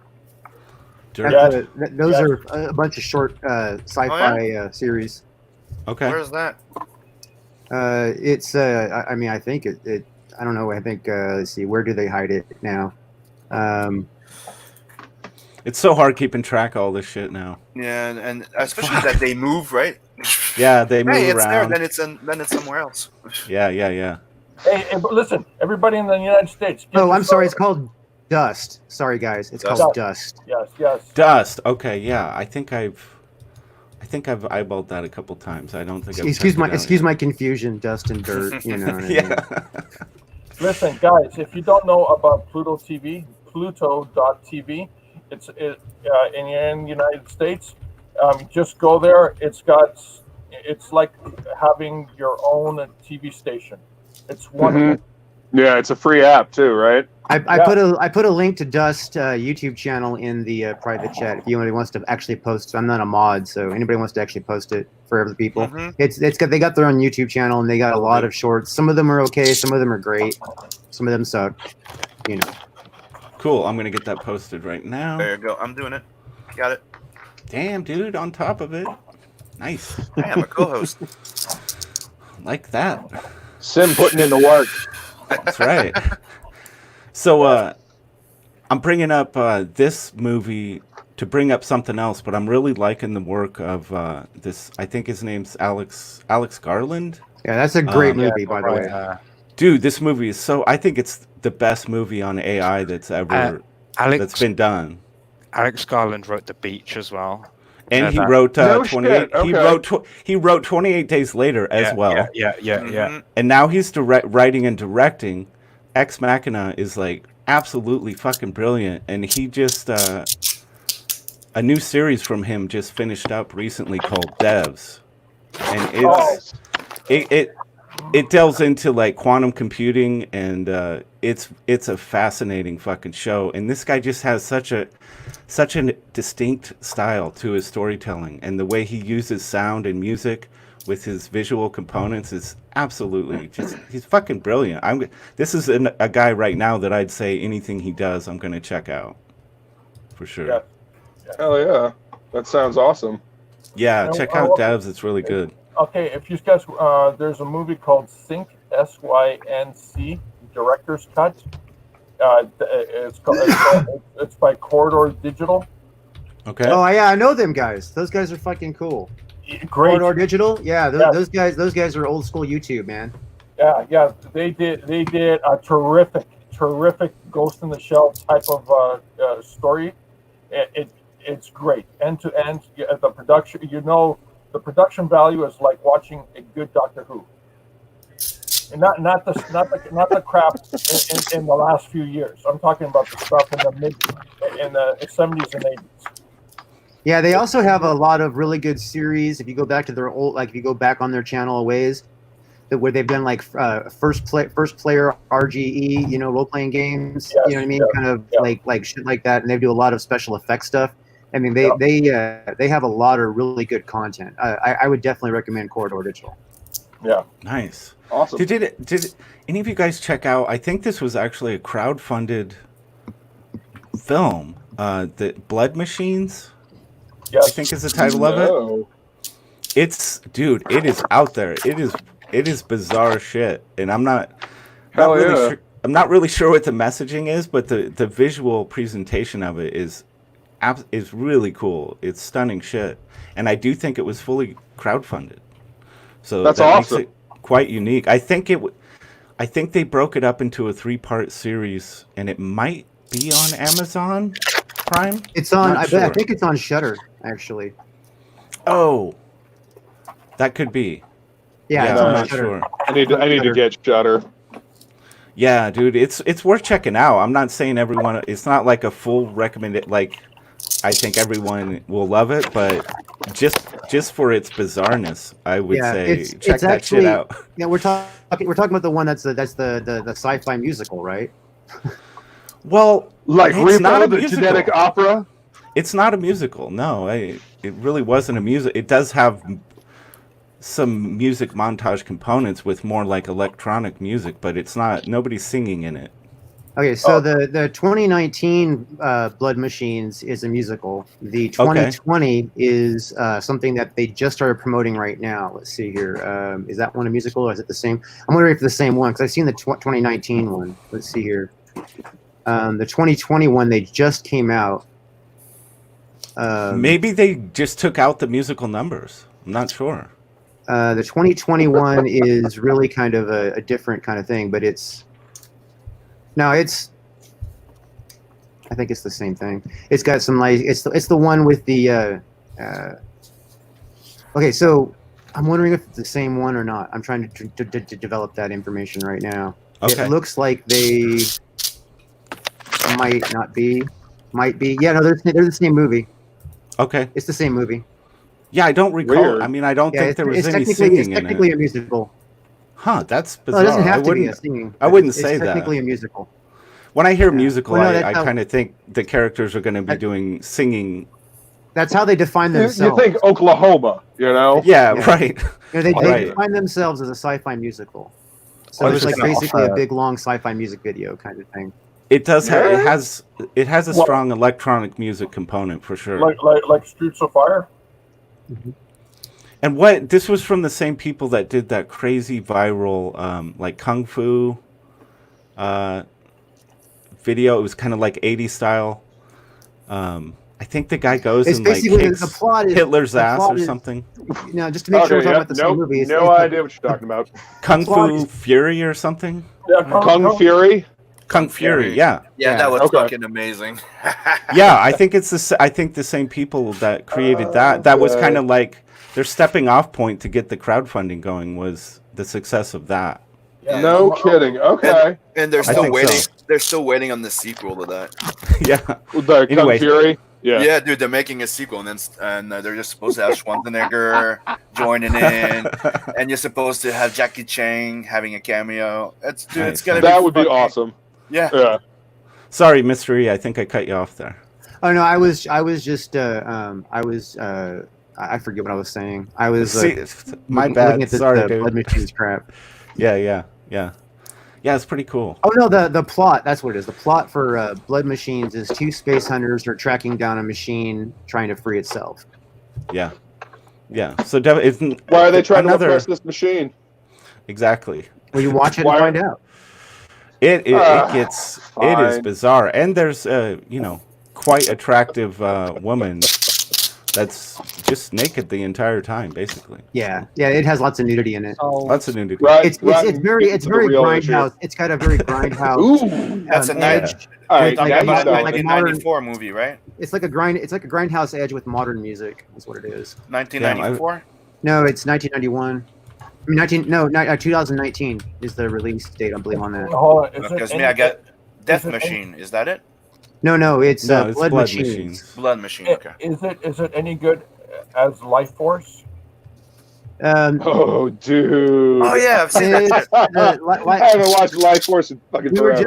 Dirt. Yeah. Those Yeah. are a bunch of short sci-fi series. Okay. Where's that? It's I mean I think it I don't know, I think let's see, where do they hide it now? It's so hard keeping track of all this shit now. Yeah, and especially that they move, right? Yeah, they move Hey, it's there. around. Then it's somewhere else. Yeah. Hey, but listen, everybody in the United States. get Oh, I'm your sorry, phone. it's called Dust. Sorry guys, it's Dust. called Dust. Yes. Dust. Okay, yeah. I think I've eyeballed that a couple times. I don't think I've Excuse checked it out my confusion, Dust and Dirt, you know what I yet. mean? Yeah. Listen, guys, if you don't know about Pluto TV, Pluto.tv, it's and you're in the United States, just go there. It's like having your own TV station. It's wonderful. Yeah, it's a free app too, right? I Yeah. put a link to Dust YouTube channel in the private chat if anybody wants to actually post. I'm not a mod, so anybody wants to actually post it for other people. Mhm. They got their own YouTube channel and they got a lot of shorts. Some of them are okay, some of them are great, some of them suck. You know. Cool. I'm gonna get that posted right now. There you go. I'm doing it. Got it. Damn, dude, on top of it. Nice. I am a co-host. Like that. Sim putting in the work. That's right. So I'm bringing up this movie to bring up something else, but I'm really liking the work of this. I think his name's Alex Garland. Yeah, that's a great movie, by the way. Dude, this movie is so. I think it's the best movie on AI that's ever that's been done. Alex Garland wrote The Beach as well. And he that. wrote No 28. shit, He okay. wrote 28 Days Later as well. Yeah. Mhm. And now he's writing and directing. Ex Machina is like absolutely fucking brilliant, and he just a new series from him just finished up recently called Devs, and it delves into like quantum computing, and it's a fascinating fucking show. And this guy just has such a distinct style to his storytelling, and the way he uses sound and music with his visual components is absolutely just he's fucking brilliant. This is a guy right now that I'd say anything he does I'm gonna check out for sure. Yeah. Hell yeah, that sounds awesome. Yeah, No, check out Devs. It's really good. Okay, if you guys, there's a movie called Sync, SYNC, Director's Cut. It's by Corridor Digital. Okay. Oh yeah, I know them guys. Those guys are fucking cool. Great. Corridor Digital, yeah, Yeah. those guys are old school YouTube, man. Yeah. They did a terrific Ghost in the Shell type of story. It's great end to end. The production, the production value is like watching a good Doctor Who. And not the crap in the last few years. I'm talking about the stuff in the 70s and 80s. Yeah, they also have a lot of really good series. If you go back to their old, like if you go back on their channel a ways, where they've done like first player RGE, role playing games. Yes, you know what I mean? yeah, Kind of yeah. like shit like that, and they do a lot of special effects stuff. I mean, they have a lot of really good content. I would definitely recommend Corridor Digital. Yeah. Nice. Awesome. Did any of you guys check out? I think this was actually a crowdfunded film. The Blood Machines, Yes. I think is the title of it. No. It is out there. It is bizarre shit, and I'm not Hell really yeah. sure. I'm not really sure what the messaging is, but the visual presentation of it is really cool. It's stunning shit, and I do think it was fully crowdfunded. So That's that awesome. makes it quite unique. I think they broke it up into a 3-part series, and it might be on Amazon Prime. It's on. Not I sure. think it's on Shudder actually. Oh, that could be. Yeah, Yeah, it's I'm on not Shudder. sure. I need to get Shudder. Yeah, dude, it's worth checking out. I'm not saying everyone. It's not like a full recommended. Like, I think everyone will love it, but just for its bizarreness, I would say check it's that actually, shit out. Yeah, we're talking about the one that's the sci-fi musical, right? Well, Like it's not a Repo, the musical. genetic opera. It's not a musical. No, it really wasn't a music. It does have some music montage components with more like electronic music, but it's not. Nobody's singing in it. Okay, so the 2019 Blood Machines is a musical. The 2020 is something that they just started promoting right now. Let's see here. Is that one a musical or is it the same? I'm wondering if it's the same one because I've seen the 2019 one. Let's see here. The 2020 one, they just came out. Maybe they just took out the musical numbers. I'm not sure. The 2021 is really kind of a different kind of thing, but it's. No, I think it's the same thing. It's got some like it's the one with the. Okay, so I'm wondering if it's the same one or not. I'm trying to develop that information right now. Okay. It looks like they might not be, might be. Yeah, no, they're the same movie. Okay. It's the same movie. Yeah, I don't recall. Weird. I mean, I don't think there was any It's singing in technically it. a musical. Huh? That's No, bizarre. it doesn't have to be a wouldn't. singing. I wouldn't It's say that. technically a musical. When I hear Yeah. musical, Well, no, I that's how- kind of think the characters are going to be doing singing. That's how they define You themselves. think Oklahoma, you know? Yeah, Yeah. right. They Right. define themselves as a sci-fi musical. So Well, it's this like is basically a off, big long sci-fi music video kind of thing. It does have. Yeah. It has a Well- strong electronic music component for sure. Like Streets of Fire. And what this was from the same people that did that crazy viral like kung fu video. It was kind of like 80s style. I think the guy goes It's and like basically kicks the plot is Hitler's the ass plot or is- something. You know, just to make sure we're talking about the same nope, movie. no idea what you're talking about. Kung plot Fu is- Fury or something. Yeah, Kung Fury? Kung Fury, Fury. yeah. Yeah, Yeah. that was Okay. fucking amazing. Yeah, I think I think the same people that created that was Okay. kind of like their stepping off point to get the crowdfunding going was the success of that. Yeah. No kidding. Okay. And they're I still think waiting. so. They're still waiting on the sequel to that. Yeah. The Kung Anyway. Fury? Yeah. Yeah, dude, they're making a sequel, and they're just supposed to have Schwarzenegger joining in, and you're supposed to have Jackie Chan having a cameo. It's Nice. gonna be That would be fucking- awesome. Yeah. Yeah. Sorry, Mystery, I think I cut you off there. Oh no, I was just I forget what I was saying. I was See, my looking bad. at the Sorry, Blood dude. Machines crap. Yeah, it's pretty cool. Oh no, the plot, that's what it is. The plot for Blood Machines is two space hunters are tracking down a machine trying to free itself. Yeah. So isn't Why are they trying another to repress this machine? exactly? Well, you watch it and Why- find out. It Ah, it is fine. bizarre, and there's quite attractive woman that's just naked the entire time, basically. Yeah, it has lots of nudity in it. Lots of nudity. Right. It's right, very get to the real issue. grindhouse. It's got a very grindhouse Ooh. That's a edge. All right. Talking Now you about a sound like a 1994 movie, right? It's like a grindhouse edge with modern music. Is what it is. 1994. No, it's 1991. I mean, 2019 is the release date, I believe, on that. Hold on. Is it Because any me, I got Death is it Machine. Is that it? No, it's, No, it's Blood, Blood Machines. Machines. Blood Machine. good- Okay. Is it any good as Life Force? Oh, dude. Oh yeah, I've seen that. It's, I haven't watched Life Force in fucking we were forever.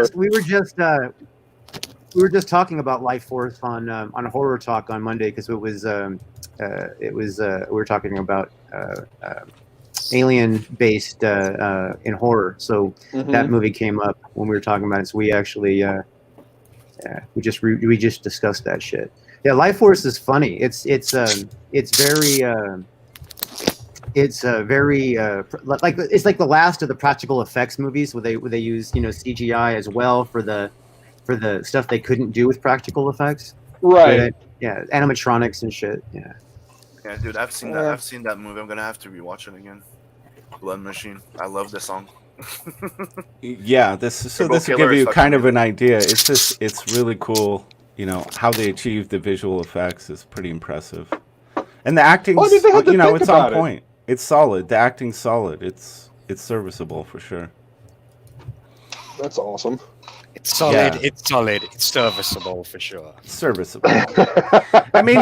just talking about Life Force on Horror Talk on Monday because we were talking about alien based in horror. So Mhm. that movie came up when we were talking about it. So we actually we just discussed that shit. Yeah, Life Force is funny. It's very like it's like the last of the practical effects movies where they use CGI as well for the stuff they couldn't do with practical effects. Right. Yeah, animatronics and shit. Yeah. Yeah, dude, I've seen that. I've seen that movie. I'm gonna have to rewatch it again. Blood Machine. I love the song. Yeah, this will Killer give is you fucking kind of amazing. an idea. It's really cool. How they achieve the visual effects is pretty impressive, and the acting. Well, I mean, they had to think it's on about it. point. It's solid. The acting's solid. It's serviceable for sure. That's awesome. It's solid. Yeah. It's solid. It's serviceable for sure. Serviceable. I mean,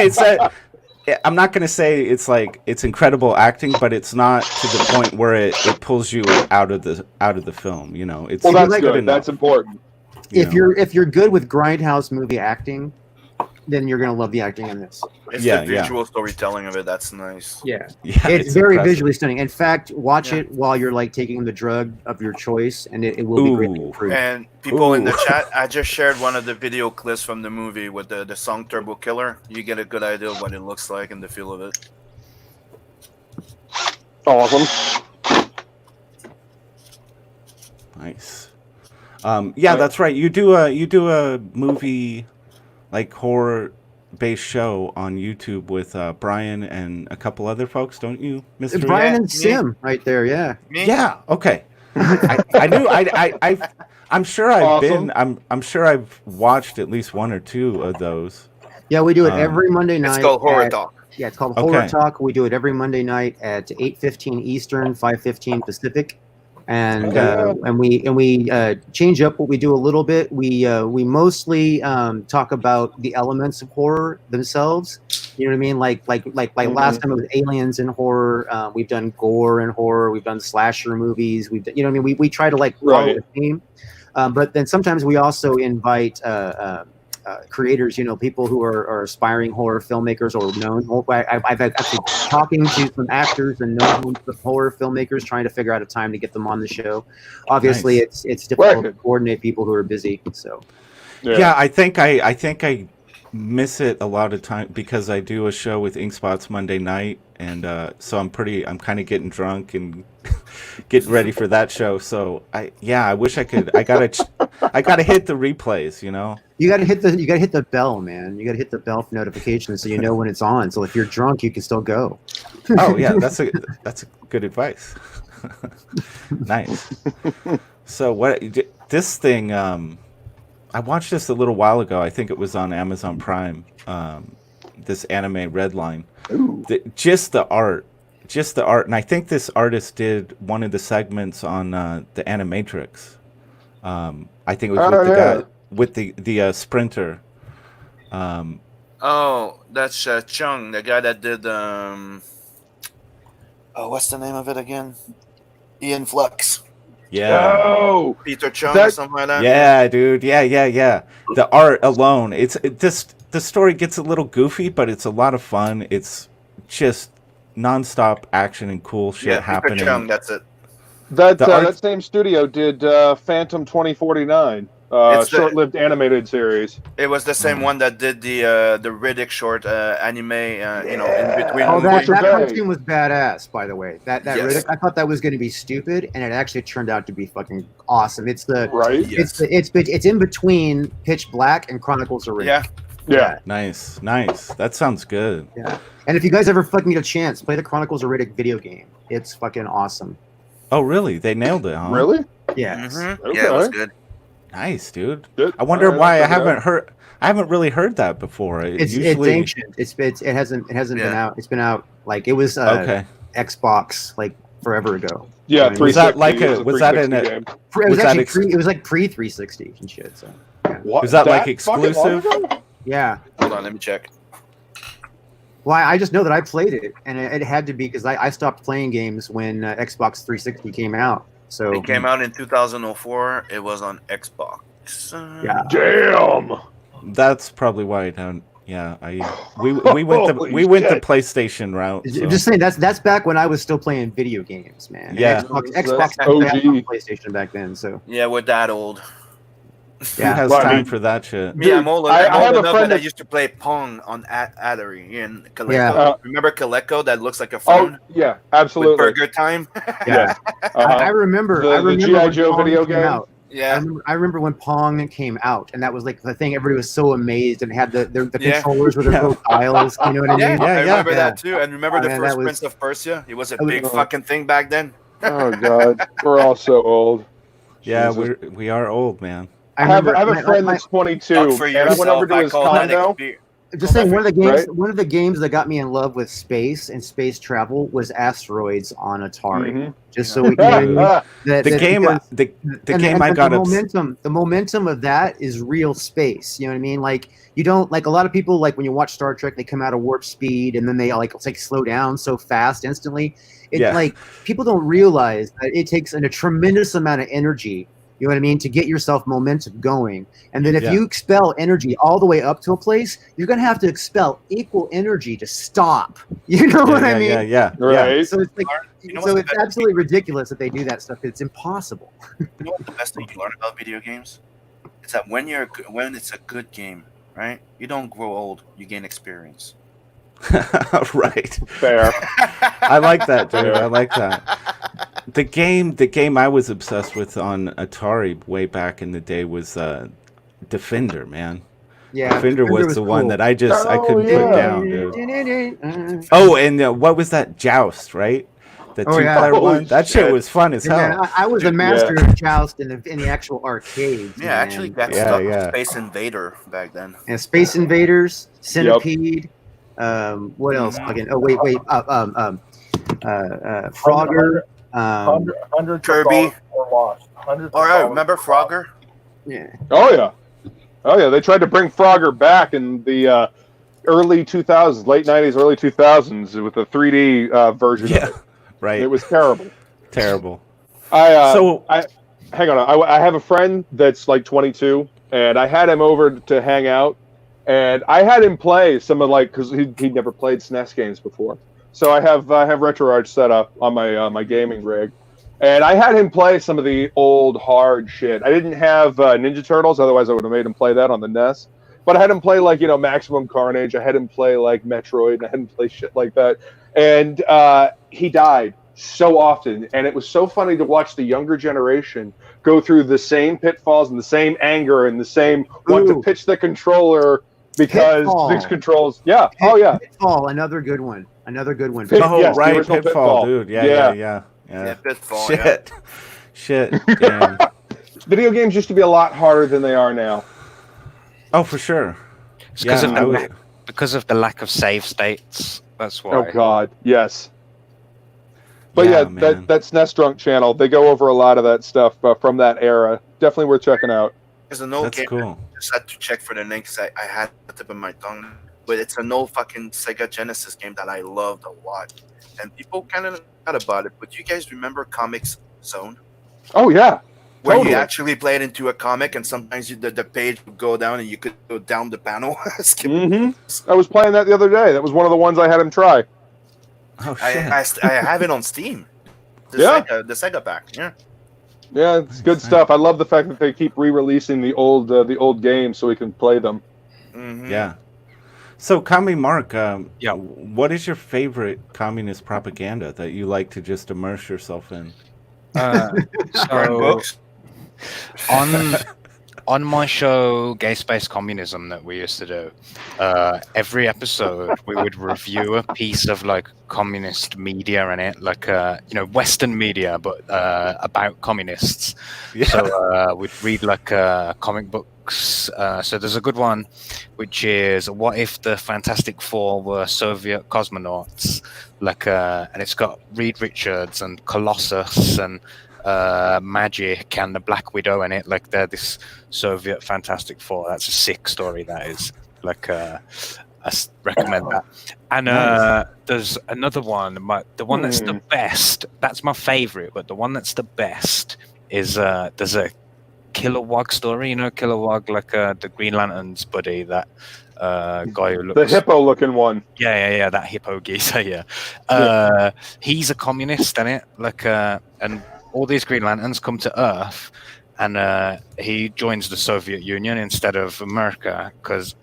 I'm not going to say it's incredible acting, but it's not to the point where it pulls you out of the film. It's Well, that's like- good. enough, That's important. you If know. you're good with grindhouse movie acting, then you're gonna love the acting in this. It's Yeah, the yeah. visual storytelling of it. That's nice. Yeah, Yeah, it's very impressive. visually stunning. In fact, watch Yeah. it while you're like taking the drug of your choice, and it will be greatly Ooh. improved. And people in the Ooh. chat, I just shared one of the video clips from the movie with the song Turbo Killer. You get a good idea of what it looks like and the feel of it. Awesome. Nice. Yeah, that's right. You do a movie like horror based show on YouTube with Brian and a couple other folks, don't you, Mr. Brian Yeah, and me. Sim right there. Yeah. Me? Yeah. Okay. I knew. I'm sure I've Awesome. been. I'm sure I've watched at least one or two of those. Yeah, we do it Um, every Monday night. It's called Horror at- Talk. Yeah, it's called Okay. Horror Talk. We do it every Monday night at 8:15 Eastern, 5:15 Pacific, and Okay. and we change up what we do a little bit. We mostly talk about the elements of horror themselves. You know what I mean? Like last time it was aliens in horror. We've done gore in horror. We've done slasher movies. We've done, you know what I mean? We try to like follow Right. the theme. But then sometimes we also invite creators, you know, people who are aspiring horror filmmakers or known. I've actually talking to some actors and known horror filmmakers, trying to figure out a time to get them on the show. Obviously, Nice. it's difficult to Wicked. coordinate people who are busy. So Yeah, I think I miss it a lot of time because I do a show with Inkspots Monday night, and so I'm kind of getting drunk and getting ready for that show. So I wish I could. I gotta hit the replays, you know. you got to hit the bell, man. You got to hit the bell for notifications so you know when it's on. So if you're drunk, you can still go. Oh yeah, that's a good advice. Nice. So this thing? I watched this a little while ago. I think it was on Amazon Prime. This anime Redline. Just the art, and I think this artist did one of the segments on the Animatrix. I think it was with the guy with the sprinter. Oh, that's Chung, the guy that did what's the name of it again? Ian Flux. Yeah. Oh, Peter Chung or That- something like that. Yeah, dude. Yeah. The art alone, the story gets a little goofy, but it's a lot of fun. It's just nonstop action and cool shit Yeah, happening. Peter Chung, that's it. that The art- that same studio did Phantom 2049, It's the- short-lived animated series. It was the same one that did the Riddick short anime, in between Oh, that movies. Butcher Bay. cartoon was badass, by the way. That Yes. Riddick, I thought that was going to be stupid, and it actually turned out to be fucking awesome. It's the Right? Yes. it's in between Pitch Black and Chronicles of Riddick. Yeah. Yeah. Nice. That sounds good. Yeah. And if you guys ever fucking get a chance, play the Chronicles of Riddick video game. It's fucking awesome. Oh, really? They nailed it, huh? Really? Yeah. Mhm. Yeah, it was Okay. good. Nice, dude. Good. I wonder All right, why I I'll check it out. haven't really heard that before. It's Usually, ancient. It hasn't been Yeah. out. It's been out like it was okay. Xbox like forever ago. Yeah, Was 360. that like It was that in 360 a- game. It was Was that actually it was like pre 360 and shit. So What? Was that, like, fucking long exclusive? ago? yeah. Hold on, let me check. Well, I just know that I played it, and it had to be because I stopped playing games when Xbox 360 came out. So It came out in 2004. It was on Xbox. Yeah. Damn. That's probably why I don't. Yeah, we went the Holy we went the shit. PlayStation route. so- Just saying that's back when I was still playing video games, man. And Yeah. Xbox That's actually had OG. PlayStation back then. So Yeah, we're that old. Who yeah. has Well, I time mean- for that shit? Me, Dude, I'm old, I I'm have old a enough friend that I that- used to play Pong on Atari in Coleco. Yeah. Remember Coleco that looks like a Oh, phone yeah, with absolutely. Burger Time? Yeah. I Uh-huh. remember. The- I the remember G.I. when Joe Pong video came game? out. Yeah. I remember when Pong came out, and that was like the thing. Everybody was so amazed and had the Yeah. controllers with their Yeah. little dials. You know what I Yeah, mean? Yeah, I remember yeah. that too. And remember Oh, the man, first that was- Prince of Persia? It was a that was- big fucking thing back then. Oh God, we're all so old. Yeah, Jesus. we are old, man. I have remember- a my- friend my- that's 22. Not for and I went over yourself, to I his call that condo. experience. Just saying, one of the games, Right? one of the games that got me in love with space and space travel was Asteroids on Atari. Mhm. Just so we, you know what I mean? That- The that- game, because- the and- game and I got the obs- momentum of that is real space. You know what I mean? Like you don't like a lot of people like when you watch Star Trek, they come out of warp speed and then they like slow down so fast instantly. It Yeah. like people don't realize that it takes a tremendous amount of energy You know what I mean? To get yourself momentum going. And then if Yeah. you expel energy all the way up to a place, you're going to have to expel equal energy to stop. You know what I mean? Yeah. Right. So it's like, You know so what's it's absolutely ridiculous that they do that stuff. It's impossible. You know what the best thing you learn about video games? It's that when it's a good game, right? You don't grow old, you gain experience. Right. Fair. I like that, dude. Yeah. I like that. The game I was obsessed with on Atari way back in the day was Defender, man. Yeah. Defender was the one cool. that I couldn't yeah. put down, dude. Oh, Oh, and what was that? Joust, right? The Oh, yeah. two-player Holy one. That shit shit. was fun as Man, hell. I was a master of Joust in the actual arcades. Yeah, man. actually got Yeah, stuck yeah. with Space Invader back then. And Space Invaders, Centipede. What else? Mhm. Again, oh wait. Frogger. 100 Kirby. were lost. Hundreds. All right, remember Frogger? Yeah. Oh yeah. They tried to bring Frogger back in the early 2000s, late 90s, early 2000s with the 3D version. Yeah, Of it. right. It was terrible. Terrible. I hang on. I have a friend that's like 22, and I had him over to hang out, and I had him play some of because he'd never played SNES games before. So I have RetroArch set up on my my gaming rig, and I had him play some of the old hard shit. I didn't have Ninja Turtles, otherwise I would have made him play that on the NES. But I had him play Maximum Carnage. I had him play Metroid. And I had him play shit like that, and he died so often, and it was so funny to watch the younger generation go through the same pitfalls and the same anger and the same want to pitch the controller because Pitfall. these controls. Yeah. Oh yeah. Pitfall, another good one. Oh, Yes, the right, original Pitfall, Pitfall. dude. Yeah. Yeah. Pitfall. Yeah. Shit. Damn. Video games used to be a lot harder than they are now. Oh, for sure. It's because Yeah, because of the lack of save states. That's why. Oh God, yes. But Yeah, yeah, man. that SNES Drunk channel, they go over a lot of that stuff from that era. Definitely worth checking out. There's an old That's game. cool. I just had to check for the name because I had the tip of my tongue. But it's an old fucking Sega Genesis game that I loved a lot. And people kind of forgot about it. But you guys remember Comics Zone? Oh yeah, Where totally. you actually played into a comic and sometimes the page would go down and you could go down the panel. Skip. I was playing that the other day. That was one of the ones I had him try. Oh, shit. I have it on Steam. The Sega pack. Yeah. Yeah, it's good stuff. I love the fact that they keep re-releasing the old games so we can play them. Mhm. Yeah. So, Kami Mark, Yeah. what is your favorite communist propaganda that you like to just immerse yourself in? Burn So books. on my show Gay Space Communism that we used to do, every episode we would review a piece of communist media in it, Western media, but about communists. Yeah. So we'd read comic books. So there's a good one, which is "What if the Fantastic Four were Soviet cosmonauts?" And it's got Reed Richards and Colossus and Magic and the Black Widow in it. They're this Soviet Fantastic Four. That's a sick story. That is I recommend that. And there's another one. The one that's the best. That's my favorite. But the one that's the best is there's a Kilowog story. You know Kilowog, the Green Lantern's buddy. That guy who looks The hippo-looking one. Yeah, that hippo geezer. Yeah, he's a communist, in it. And all these Green Lanterns come to Earth, and he joins the Soviet Union instead of America because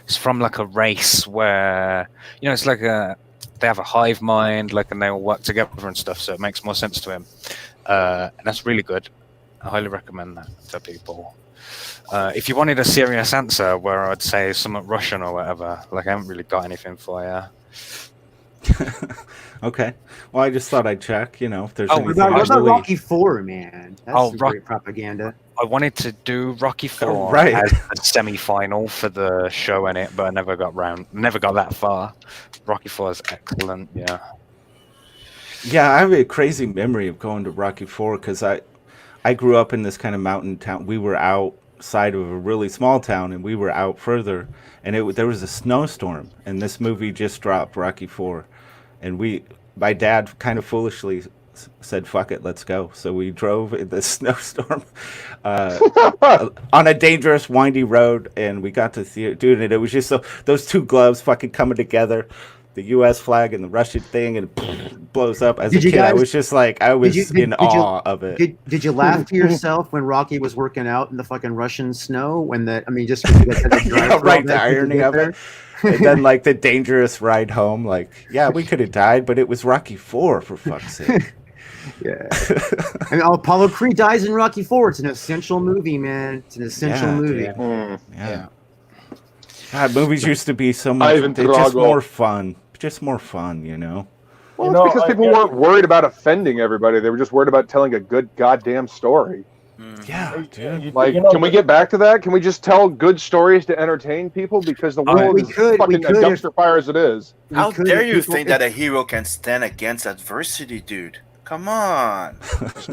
it's from a race where it's they have a hive mind, and they all work together and stuff. So it makes more sense to him, and that's really good. I highly recommend that to people. If you wanted a serious answer, where I'd say something Russian or whatever, I haven't really got anything for you. Okay. Well, I just thought I'd check, if there's Oh, anything What I about really... Rocky 4, man? That's Oh, some Rock- great propaganda. I wanted to do Rocky 4 Oh, right. as a semi-final for the show in it, but I never got that far. Rocky 4 is excellent, yeah. Yeah, I have a crazy memory of going to Rocky 4 because I grew up in this kind of mountain town. We were outside of a really small town, and we were out further, and there was a snowstorm, and this movie just dropped, Rocky 4, and my dad kind of foolishly said, "Fuck it, let's go." So we drove in the snowstorm on a dangerous, windy road, and we got to see it, dude. And it was just so those two gloves fucking coming together, the U.S. flag and the Russian thing, and it blows up. As a kid, I was just like, I was in awe of it. Did you laugh to yourself when Rocky was working out in the fucking Russian snow? When just because had to drive right, the irony of it. And then like the dangerous ride home, like, yeah, we could have died, but it was Rocky 4 for fuck's sake. Yeah. I mean, Apollo Creed dies in Rocky 4. It's an essential movie, man. It's an essential movie. Yeah. God, movies used to be so much just more fun. Just more fun, you know? Well, it's because people weren't worried about offending everybody. They were just worried about telling a good goddamn story. Yeah, dude. Like, can we get back to that? Can we just tell good stories to entertain people? Because the world is fucking a dumpster fire as it is. How dare you think that a hero can stand against adversity, dude? Come on.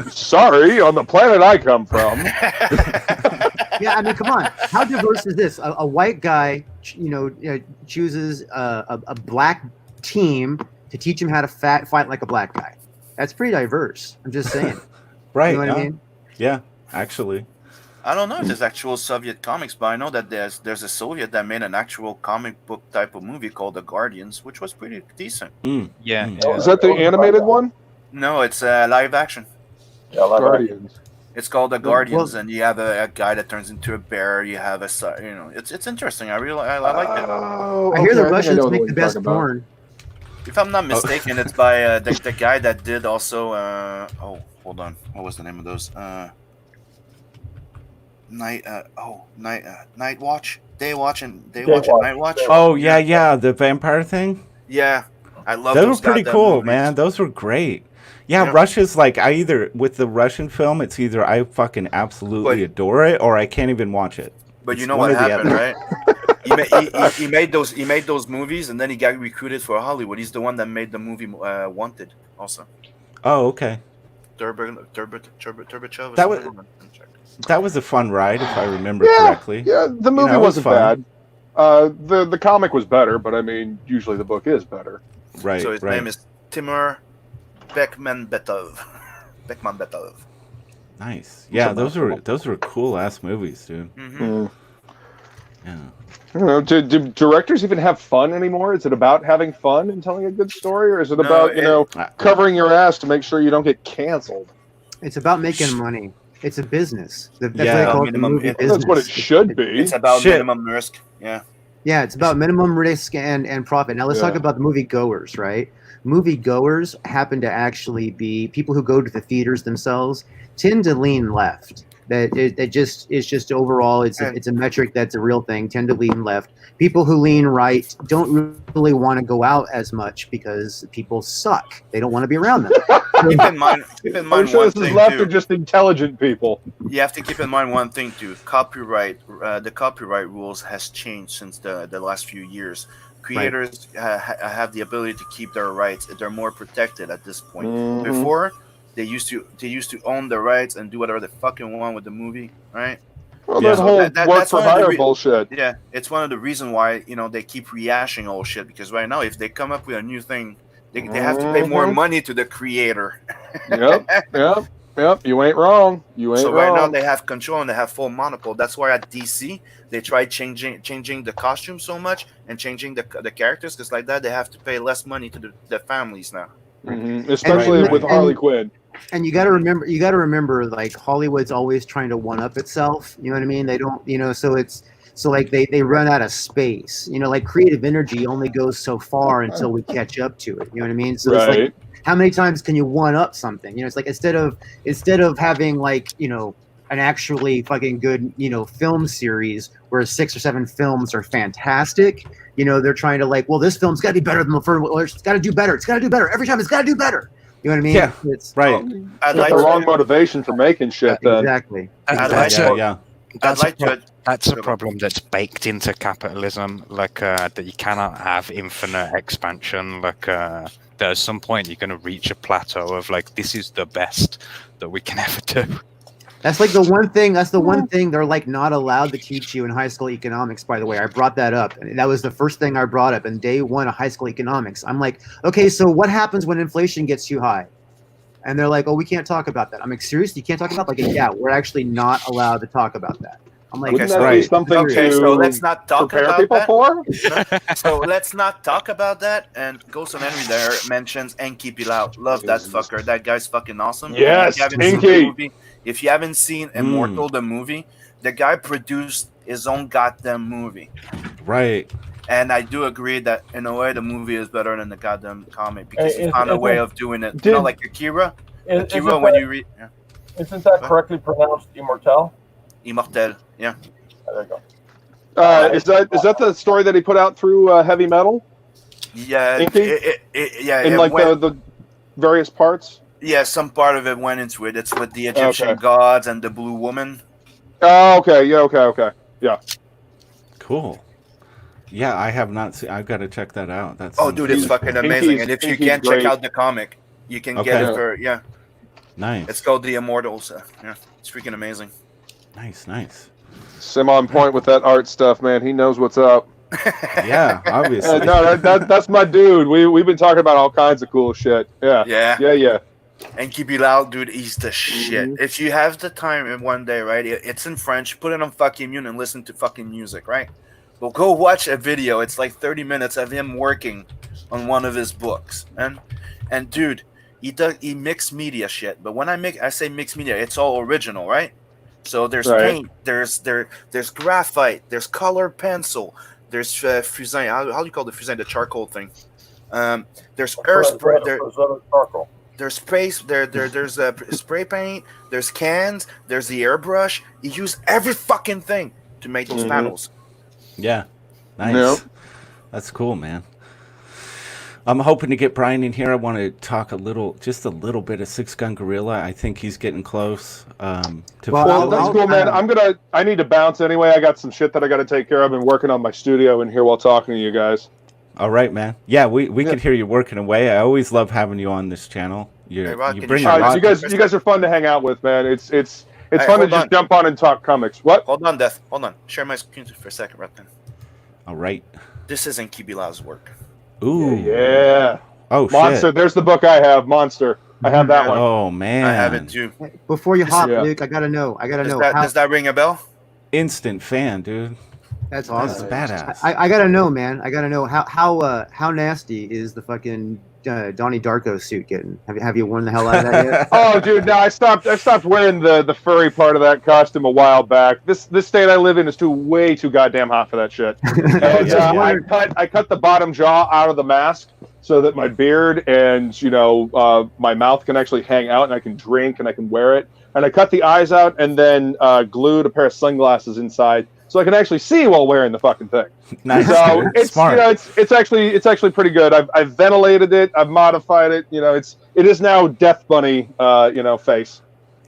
Sorry, on the planet I come from. Yeah, I mean, come on. How diverse is this? A white guy, chooses a black team to teach him how to fight like a black guy. That's pretty diverse. I'm just saying. Right. You know what I mean? Yeah, actually. I don't know if there's actual Soviet comics, but I know that there's a Soviet that made an actual comic book type of movie called The Guardians, which was pretty decent. Yeah. Is that the animated one? No, it's live action. Yeah, Guardians. It's called The Guardians, and you have a guy that turns into a bear. You have it's interesting. I like it. I hear the Russians make the best porn. If I'm not mistaken, it's by the guy that did also. Hold on. What was the name of those? Night Watch, Day Watch, and Night Watch. Oh yeah, the vampire thing. Yeah, I love those. Those were pretty cool, movies. Man. Those were great. Yeah, Russia's like with the Russian film, it's either I fucking absolutely adore it or I can't even watch it. But it's you know what happened, right? he made those movies, and then he got recruited for Hollywood. He's the one that made the movie Wanted, also. Oh, okay. Turbachev. That was a fun ride, if I remember correctly. Yeah, the movie wasn't bad. The comic was better, but I mean, usually the book is better. Right. So his name is Timur Bekmambetov. Nice. Yeah, those were cool ass movies, dude. Mm-hmm. Yeah. I don't know. Do directors even have fun anymore? Is it about having fun and telling a good story, or is it about covering your ass to make sure you don't get canceled? It's about making money. It's a business. That's what it should be. It's about minimum risk. Yeah. Yeah, it's about minimum risk and profit. Now let's talk about the movie goers, right? Movie goers happen to actually be people who go to the theaters themselves tend to lean left. It's just overall, it's a metric that's a real thing. Tend to lean left. People who lean right don't really want to go out as much because people suck. They don't want to be around them. Keep in mind I'm sure one this is thing left too. are just intelligent people. You have to keep in mind one thing too. The copyright rules has changed since the last few years. Creators have the ability to keep their rights. They're more protected at this point. Mm-hmm. Before, they used to own the rights and do whatever they fucking want with the movie, right? Well, that whole work for hire bullshit. Yeah, it's one of the reasons why they keep rehashing all shit, because right now if they come up with a new thing, they have to pay more money to the creator. Yep. You ain't wrong. So right now they have control and they have full monopoly. That's why at DC they tried changing the costume so much and changing the characters, because like that they have to pay less money to the families now. Mm-hmm. Especially with Harley Quinn. And you got to remember, like Hollywood's always trying to one up itself. You know what I mean? They don't, so they run out of space. Like creative energy only goes so far until we catch up to it. You know what I mean? So it's like, how many times can you one up something? It's like instead of having like an actually fucking good film series where 6 or 7 films are fantastic. They're trying to like, well, this film's got to be better than the first. Well, it's got to do better. It's got to do better every time. It's got to do better. You know what I mean? Yeah, it's right. That's the wrong motivation for making shit. Then exactly. That's a to problem that's baked into capitalism. Like that you cannot have infinite expansion. Like there's some point you're going to reach a plateau of like this is the best that we can ever do. That's like the one thing. That's the one thing they're like not allowed to teach you in high school economics. By the way, I brought that up, and that was the first thing I brought up in day 1 of high school economics. I'm like, okay, so what happens when inflation gets too high? And they're like, "Oh, we can't talk about that." I'm like, "Seriously, you can't talk about?" Like, yeah, we're actually not allowed to talk about that. I'm like, Wouldn't Okay, that right. be something Okay, to so let's not talk prepare about people that. for? So let's not talk about that. And Ghost of Henry there mentions Enki Pilau. Love that fucker. That guy's fucking awesome. And Yes, if you haven't seen the Enki. movie, if you haven't seen Immortal the movie, the guy produced his own goddamn movie. Right. And I do agree that in a way the movie is better than the goddamn comic because he Is- found a is way it- of doing it. You know, like Akira. Akira, Isn't when that, you read isn't that correctly pronounced Immortal? Immortel, yeah. There you go. Is that the story that he put out through Heavy Metal Yeah, Inky? yeah. in it like went- the various parts? Yeah, some part of it went into it. It's with the Egyptian Okay. gods and the blue woman. Oh, okay. Yeah. Okay. Yeah. Cool. Yeah, I have not seen. I've got to check that out. That's Oh, dude, it's fucking Inky's- amazing. And if you Inky's can't great. check out the comic, you can get Okay. it for nice. It's called The Immortals. Yeah, it's freaking amazing. Nice. Sim on point with that art stuff, man. He knows what's up. Yeah, obviously. No, that's my dude. We've been talking about all kinds of cool shit. Yeah. Yeah. And keep it loud, dude. He's the shit. Mhm. If you have the time in one day, right? It's in French. Put it on fucking mute and listen to fucking music, right? Well, go watch a video. It's like 30 minutes of him working on one of his books, and dude, he mixed media shit. But when I say mixed media, it's all original, right? So there's Right. paint, there's graphite, there's colored pencil, there's fusain. How do you call the fusain? The charcoal thing. There's air spray. Charcoal. There's space. There's spray paint. There's cans. There's the airbrush. You use every fucking thing to make those Mhm. panels. Yeah. Nice. Yep. That's cool, man. I'm hoping to get Brian in here. I want to talk just a little bit of Six Gun Gorilla. I think he's getting close. To Well, Well, that's I'll- cool, man. I need to bounce anyway. I got some shit that I got to take care of. I've been working on my studio in here while talking to you guys. All right, man. Yeah, we could hear you working away. I always love having you on this channel. Hey, Rod, You can bring you a shout lot. out You guys are fun to hang out with, man. It's Hey, fun to hold just on. jump on and talk comics. What? Hold on, Death. Hold on. Share my screen for a second, right then. All right. This isn't Kibila's work. Ooh. Yeah. Oh Monster. shit. There's the book I have. Monster. I have that one. Oh man. I have it too. Before you hop, Yeah. Luke, I gotta know. Does that ring a bell? Instant fan, dude. That's That's awesome. badass. I gotta know, man. I gotta know how nasty is the fucking Donnie Darko suit getting? Have you worn the hell out of that yet? Oh, dude, no, I stopped wearing the furry part of that costume a while back. This state I live in is way too goddamn hot for that shit. And, Yeah. I cut the bottom jaw out of the mask so that my beard and my mouth can actually hang out and I can drink and I can wear it. And I cut the eyes out and then glued a pair of sunglasses inside so I can actually see while wearing the fucking thing. Nice. So dude. it's Smart. it's actually pretty good. I've ventilated it. I've modified it. It is now Death Bunny face.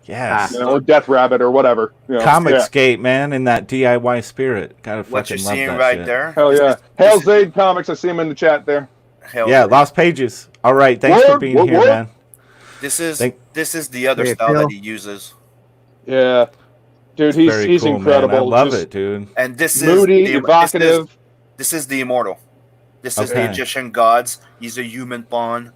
Yes. Or Death Rabbit or whatever. ComicsGate, man, in that DIY spirit. Gotta What fucking you're love seeing that right shit. there? Hell yeah. Hail Zaid Comics. I see him in the chat there. Hell Yeah, Lost Pages. All right, thanks for Word, being word, here, word. man. This is Thank- the other Hey, style Phil. that he uses. Yeah. Dude, Very he's cool, incredible. man. I love Just it, dude. And this Moody, is evocative. This is the immortal. This is Okay. the Egyptian gods. He's a human pawn,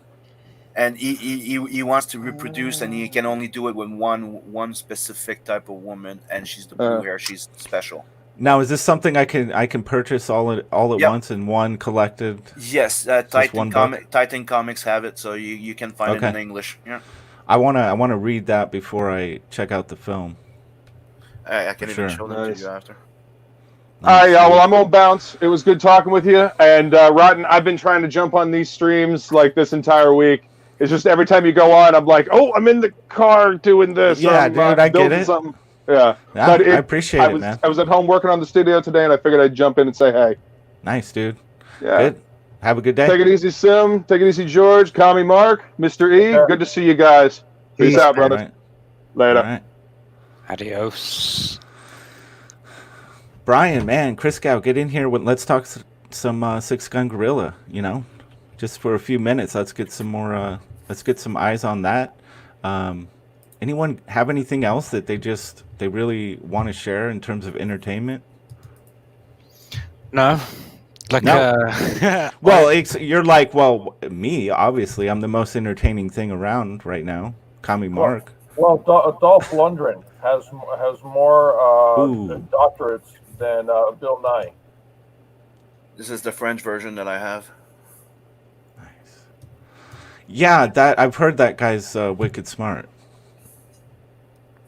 and he wants to reproduce, and he can only do it with one specific type of woman, and she's the blue hair. She's special. Now, is this something I can purchase all at Yep. once in one collected? Yes, one Titan Comics have it, so you can find it in Okay. English. Yeah, I wanna read that before I check out the film. I can even Sure. show them Nice. to you after. All right, y'all. Well, I'm gonna bounce. It was good talking with you. And Rotten, I've been trying to jump on these streams like this entire week. It's just every time you go on, I'm like, oh, I'm in the car doing this. Yeah, I'm, dude, I get building it. something. Yeah. Yeah, But I appreciate it, man. I was at home working on the studio today, and I figured I'd jump in and say, hey. Nice, dude. Yeah. Good. Have a good day. Take it easy, Sim. Take it easy, George. Commie Mark. Mr. E. Yeah. Good to see you guys. Peace Peace, out, All brother. right. Later. All right. Adios. Brian, man, Chris Gow, get in here. Let's talk some Six Gun Gorilla. Just for a few minutes. Let's get some more. Let's get some eyes on that. Anyone have anything else that they really want to share in terms of entertainment? No. No. Well, you're like, well, me, obviously, I'm the most entertaining thing around right now. Commie Mark. Well, Dolph Lundgren has more Ooh. doctorates than Bill Nye. This is the French version that I have. Nice. Yeah, that I've heard that guy's wicked smart.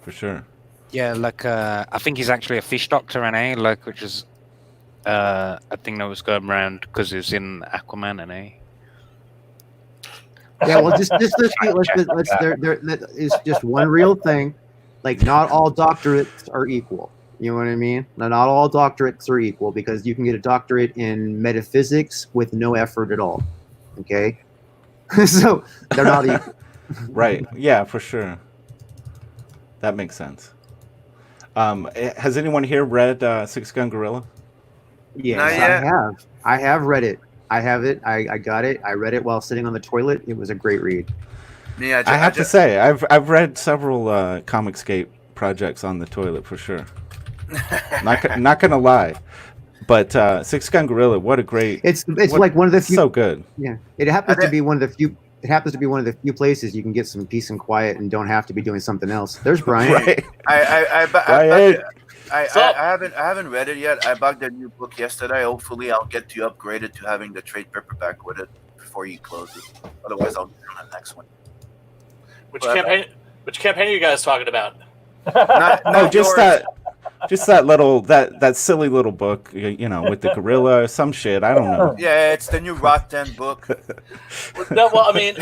For sure. Yeah, like I think he's actually a fish doctor NA, like which is a thing that was going around because he was in Aquaman NA. Yeah, well, let's there is just one real thing. Like, not all doctorates are equal. You know what I mean? Not all doctorates are equal, because you can get a doctorate in metaphysics with no effort at all. Okay, so they're not equal. Right. Yeah, for sure. That makes sense. Has anyone here read Six Gun Gorilla? Yes, Not yet. I have read it. I have it. I got it. I read it while sitting on the toilet. It was a great read. Yeah, I have to say, I've read several ComicsGate projects on the toilet for sure. not gonna lie, but Six Gun Gorilla, what a great! It's like one of the few. So good. Yeah, it happens to be one of the few. It happens to be one of the few places you can get some peace and quiet and don't have to be doing something else. There's Brian. Right. I haven't read it yet. I bought the new book yesterday. Hopefully, I'll get to upgrade it to having the trade paperback with it before you close it. Otherwise, I'll get on the next one. Which campaign are you guys talking about? Just that little that silly little book, you know, with the gorilla or some shit. I don't know. Yeah, it's the new Rotten book. No, well, I mean,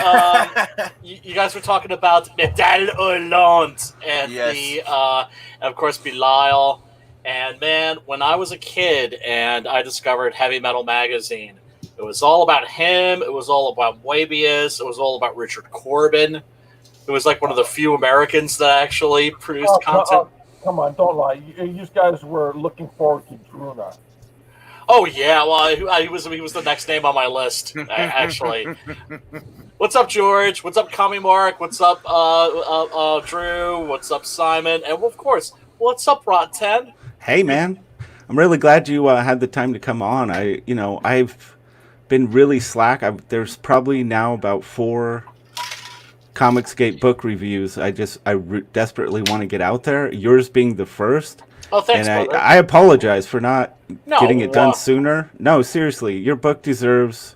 you guys were talking about Midday Repartee and Yes. and of course Belial. And man, when I was a kid and I discovered Heavy Metal magazine, it was all about him. It was all about Moebius. It was all about Richard Corbin. It was like one of the few Americans that actually produced content. Come on, don't lie. You guys were looking forward to Druna. Oh yeah, well, he was the next name on my list, actually. What's up, George? What's up, Commie Mark? What's up, Drew? What's up, Simon? And of course, what's up, Rot 10? Hey, man, I'm really glad you had the time to come on. I've been really slack. There's probably now about 4 ComicsGate book reviews. I desperately want to get out there. Yours being the first. Oh, thanks, and brother. I apologize for not getting it done sooner. No, seriously, your book deserves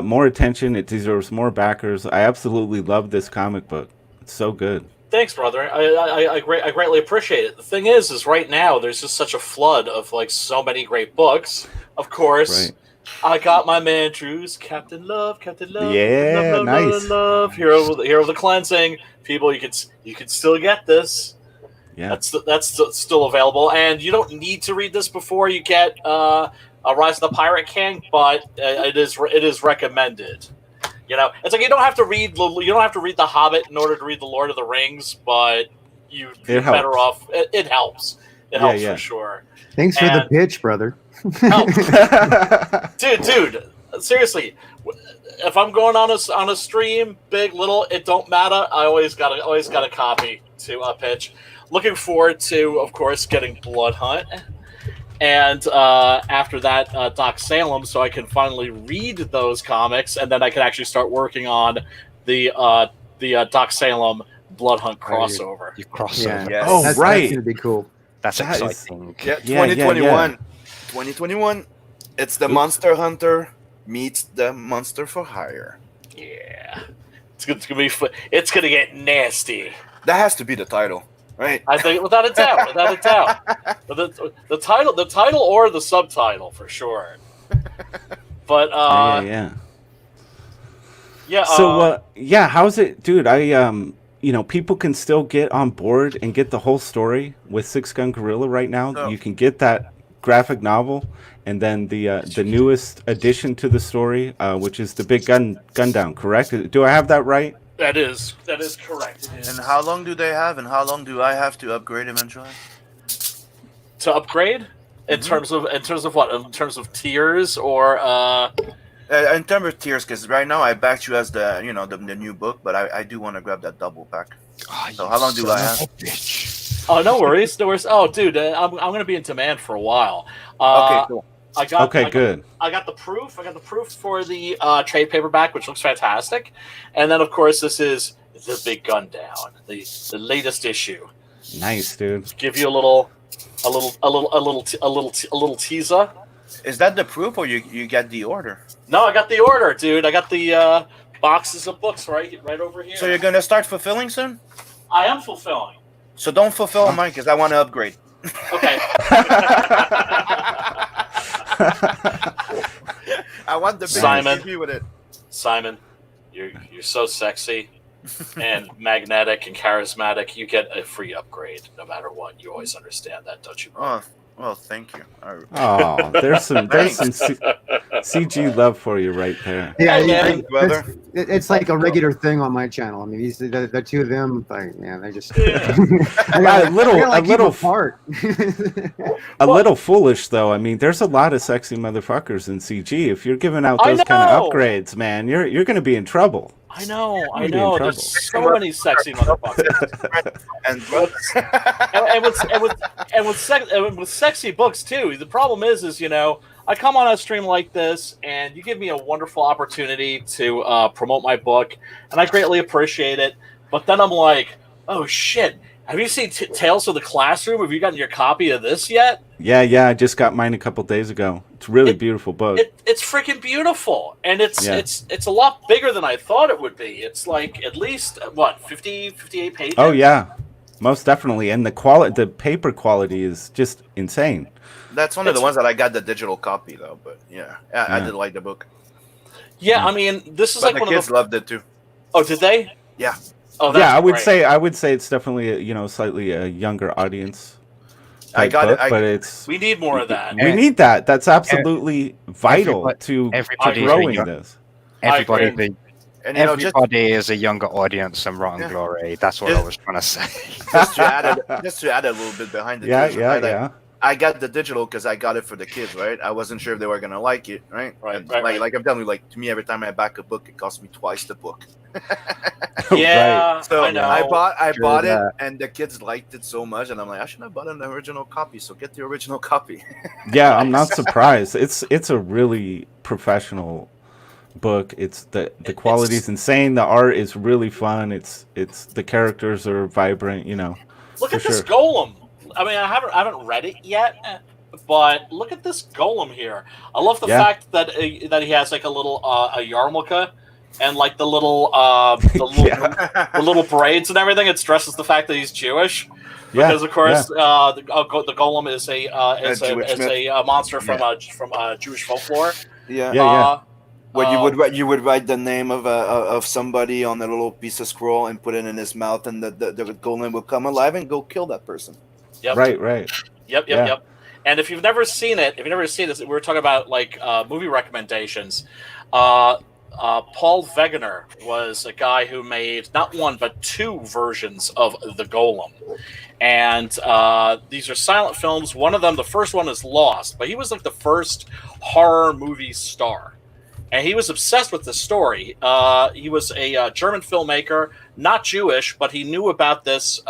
more attention. It deserves more backers. I absolutely love this comic book. It's so good. Thanks, brother. I greatly appreciate it. The thing is right now there's just such a flood of like so many great books. Of course, Right. I got my man Drew's Captain Love. Yeah, love, nice. love. Hero of the Cleansing. People, you can still get this. Yeah. That's still available, and you don't need to read this before you get a Rise of the Pirate King, but it is recommended. You know, it's like you don't have to read The Hobbit in order to read The Lord of the Rings, but you're better off. It helps. It helps for sure. Thanks for the pitch, brother. dude, seriously, if I'm going on a stream, big, little, it don't matter. I always got a copy to pitch. Looking forward to, of course, getting Blood Hunt, and after that, Doc Salem, so I can finally read those comics, and then I can actually start working on the Doc Salem Blood Hunt crossover. You crossover. Yes. Oh, That's right. gonna be cool. That's That is- exciting. Yeah, Yeah, 2021. 2021. It's the Monster Hunter meets the Monster for Hire. Yeah, it's gonna be fun. It's gonna get nasty. That has to be the title, right? I think without a doubt. But the title or the subtitle for sure. But yeah. yeah. So how's it, dude? People can still get on board and get the whole story with Six Gun Gorilla right now. Oh. You can get that graphic novel, and then the newest addition to the story, which is the Big Gun Down. Correct? Do I have that right? That is correct. It is. And how long do they have, and how long do I have to upgrade eventually? To upgrade in terms of what? In terms of tiers or In terms of tiers, because right now I backed you as the new book, but I do want to grab that double pack. So how long do I have? Oh, no worries. Oh, dude, I'm gonna be in demand for a while. Okay, cool. Good. I got the proof. I got the proof for the trade paperback, which looks fantastic. And then, of course, this is The Big Gun Down, the latest issue. Nice, dude. Give you a little teaser. Is that the proof, or you get the order? No, I got the order, dude. I got the boxes of books right over here. So you're gonna start fulfilling soon? I am fulfilling. So don't fulfill mine, because I want to upgrade. Okay. I want the big Simon. TV with it. Simon, you're so sexy and magnetic and charismatic. You get a free upgrade no matter what. You always understand that, don't you? Oh, well, thank you. Oh, there's some CG love for you right there. Yeah, Hey, man. yeah, Brother. it's like a regular thing on my channel. I mean, the two of them, like, man, they just Yeah. I A little- gotta, like, a keep little- apart. A little foolish though. I mean, there's a lot of sexy motherfuckers in CG. If you're giving out I those kind of know. upgrades, man, you're going to be in trouble. I know. You're gonna be in trouble. There's so many sexy motherfuckers. And with sexy books too. The problem is I come on a stream like this, and you give me a wonderful opportunity to promote my book, and I greatly appreciate it. But then I'm like, oh shit. Have you seen Tales of the Classroom? Have you gotten your copy of this yet? Yeah, I just got mine a couple days ago. It's a really beautiful book. It's freaking beautiful, and it's Yeah. it's a lot bigger than I thought it would be. It's like at least 58 pages. Oh yeah, most definitely. And the paper quality is just insane. that's one of the ones that I got the digital copy, though. But yeah, I did like the book. Yeah, I mean, this is But like the one kids of the. loved it too. Oh, did they? Yeah. Oh, that's Yeah, I would great. say it's definitely slightly a younger audience. I type got it. book, but it's We need more of that. we need that. That's absolutely vital everybody- to everybody's growing young. this. Everybody, agree. And everybody is a younger audience than Rotten Yeah. Glory. That's what I Just- was trying to say. just to add a little bit behind the scenes, right? Like, I got the digital because I got it for the kids, right? I wasn't sure if they were gonna like it, right? Right, And right, like I'm telling you, like to me, every time I back a book, it costs me twice the book. Yeah, So I know. I Sure bought it, that. and the kids liked it so much, and I'm like, I should have bought an original copy. So get the original copy. Yeah, I'm not surprised. It's a really professional book. It's the quality is insane. The art is really fun. It's the characters are vibrant. Look for at this sure. golem. I mean, I haven't read it yet, but look at this golem here. I love the Yeah. fact that he has like a little a yarmulke and like the little Yeah. the little braids and everything. It stresses the fact that he's Jewish. Yeah, Because of course, the golem is Jewish a monster from Jewish folklore. Yeah. Yeah. Where you would write the name of somebody on a little piece of scroll and put it in his mouth, and the golem will come alive and go kill that person. Yep. Right. Yep. Yeah. And if you've never seen it, this, we were talking about like movie recommendations. Paul Wegener was a guy who made not one but two versions of the Golem, and these are silent films. One of them, the first one, is Lost, but he was like the first horror movie star, and he was obsessed with this story. He was a German filmmaker, not Jewish, but he knew about this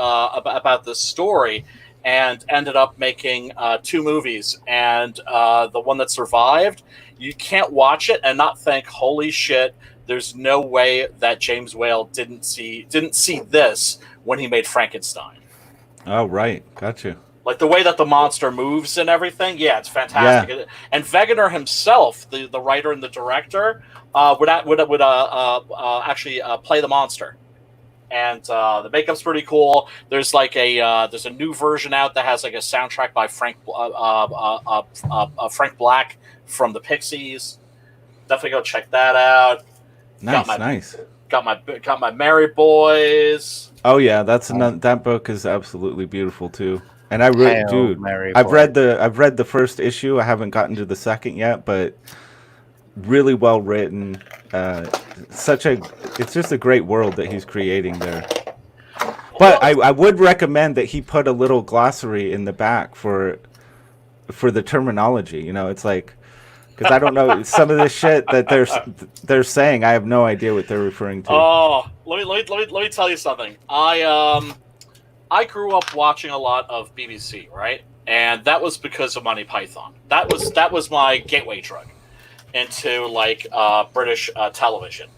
story, and ended up making two movies. And the one that survived, you can't watch it and not think, holy shit, there's no way that James Whale didn't see this when he made Frankenstein. Oh, right. Gotcha. Like the way that the monster moves and everything, yeah, it's fantastic. Yeah. And Wegener himself, the writer and the director, would actually play the monster. And the makeup's pretty cool. There's like there's a new version out that has like a soundtrack by Frank Black from the Pixies. Definitely go check that out. Nice. Got my Merry Boys. Oh yeah, that book is absolutely beautiful too. And I've read the first issue. I haven't gotten to the second yet, but really well written. It's just a great world that he's creating there. But I would recommend that he put a little glossary in the back for the terminology. It's like, because I don't know some of the shit that they're saying. I have no idea what they're referring to. Oh, let me tell you something. I grew up watching a lot of BBC, right? And that was because of Monty Python. That was my gateway drug into like British television.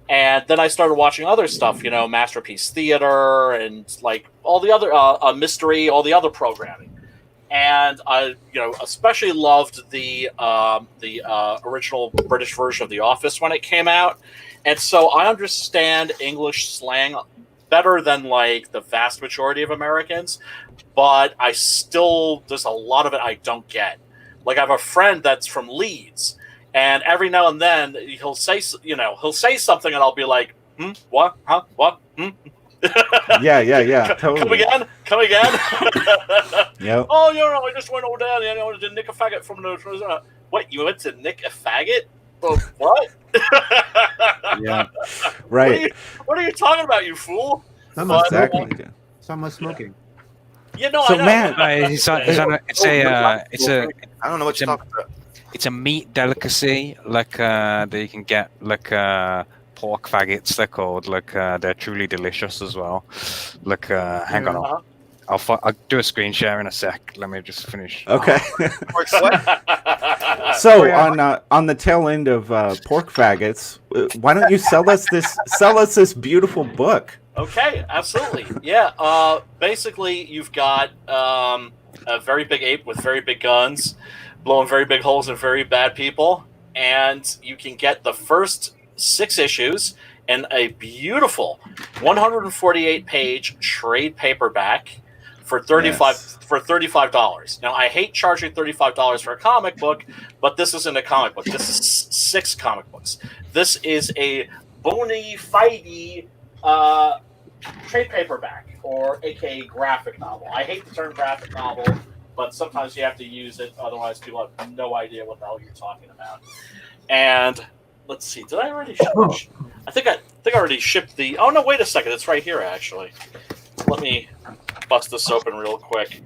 And then I started watching other stuff, Masterpiece Theater and like all the other mystery, all the other programming. And I, especially loved the original British version of The Office when it came out. And so I understand English slang better than like the vast majority of Americans, but there's a lot of it I don't get. Like I have a friend that's from Leeds, and every now and then he'll say something, and I'll be like, what, huh, what, Yeah, totally. Come again. Yep. Oh, I just went over there and I wanted to nick a faggot from the. What, you went to nick a faggot? Oh, what? Yeah. Right. What are you talking about, you fool? Someone's Exactly. smoking. Someone's smoking. So, I know. man, I don't know what you're talking about. It's a meat delicacy, like that you can get, like pork faggots. They're called. Like they're truly delicious as well. Like, hang on, Uh-huh. I'll do a screen share in a sec. Let me just finish. okay. What? So on the tail end of pork faggots, why don't you sell us this beautiful book? Okay, absolutely. Yeah. Basically, you've got a very big ape with very big guns, blowing very big holes in very bad people, and you can get the first 6 issues in a beautiful 148-page trade paperback for $35. Now, I hate charging $35 for a comic book, but this isn't a comic book. This is 6 comic books. This is a bona fide trade paperback, or aka graphic novel. I hate the term graphic novel, but sometimes you have to use it, otherwise people have no idea what the hell you're talking about. And let's see, did I already ship? I think I already shipped the. Oh no, wait a second, it's right here actually. Let me bust this open real quick.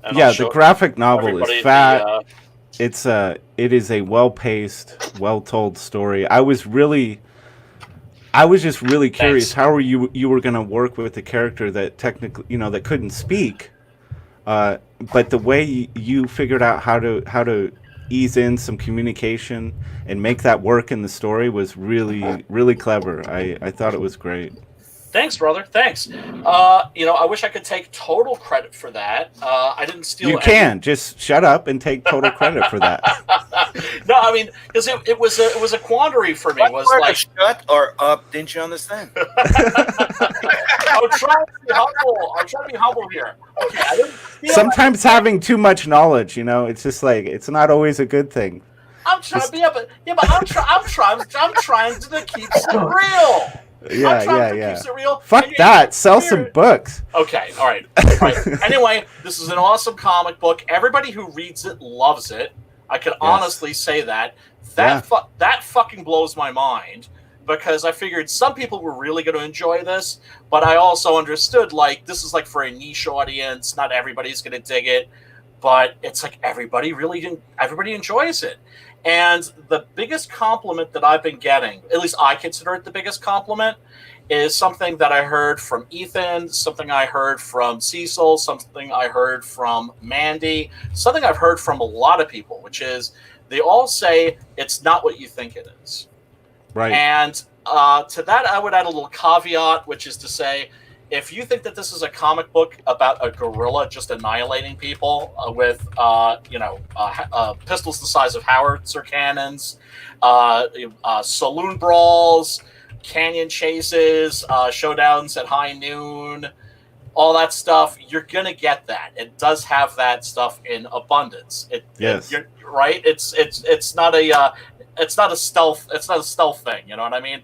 And Yeah, I'll the show graphic novel is everybody fat. It is a well-paced, well-told story. I was just really curious how you were going to work with a character that technically, that couldn't speak, but the way you figured out how to ease in some communication and make that work in the story was really, really clever. I thought it was great. Thanks, brother. Thanks. I wish I could take total credit for that. I didn't steal. You can just shut up and take total credit for that. No, I mean, because it was a quandary for me. Was like shut or up? Didn't you understand? I'm trying to be humble. I'm trying to be humble here. Okay, I didn't steal Sometimes having too much knowledge, it's just like it's not always a good thing. I'm trying to be up, but I'm trying to keep it real. Yeah. Keep it real. Fuck that. Sell some books. Okay, all right. Anyway, this is an awesome comic book. Everybody who reads it loves it. I can honestly say that. That fucking blows my mind, because I figured some people were really going to enjoy this, but I also understood, like, this is like for a niche audience. Not everybody's going to dig it, but it's like everybody enjoys it. And the biggest compliment that I've been getting, at least I consider it the biggest compliment, is something that I heard from Ethan, something I heard from Cecil, something I heard from Mandy, something I've heard from a lot of people, which is they all say it's not what you think it is. Right. And to that, I would add a little caveat, which is to say, if you think that this is a comic book about a gorilla just annihilating people with, pistols the size of howitzer cannons, saloon brawls, canyon chases, showdowns at high noon, all that stuff, you're gonna get that. It does have that stuff in abundance. You're right. It's not a stealth thing. You know what I mean?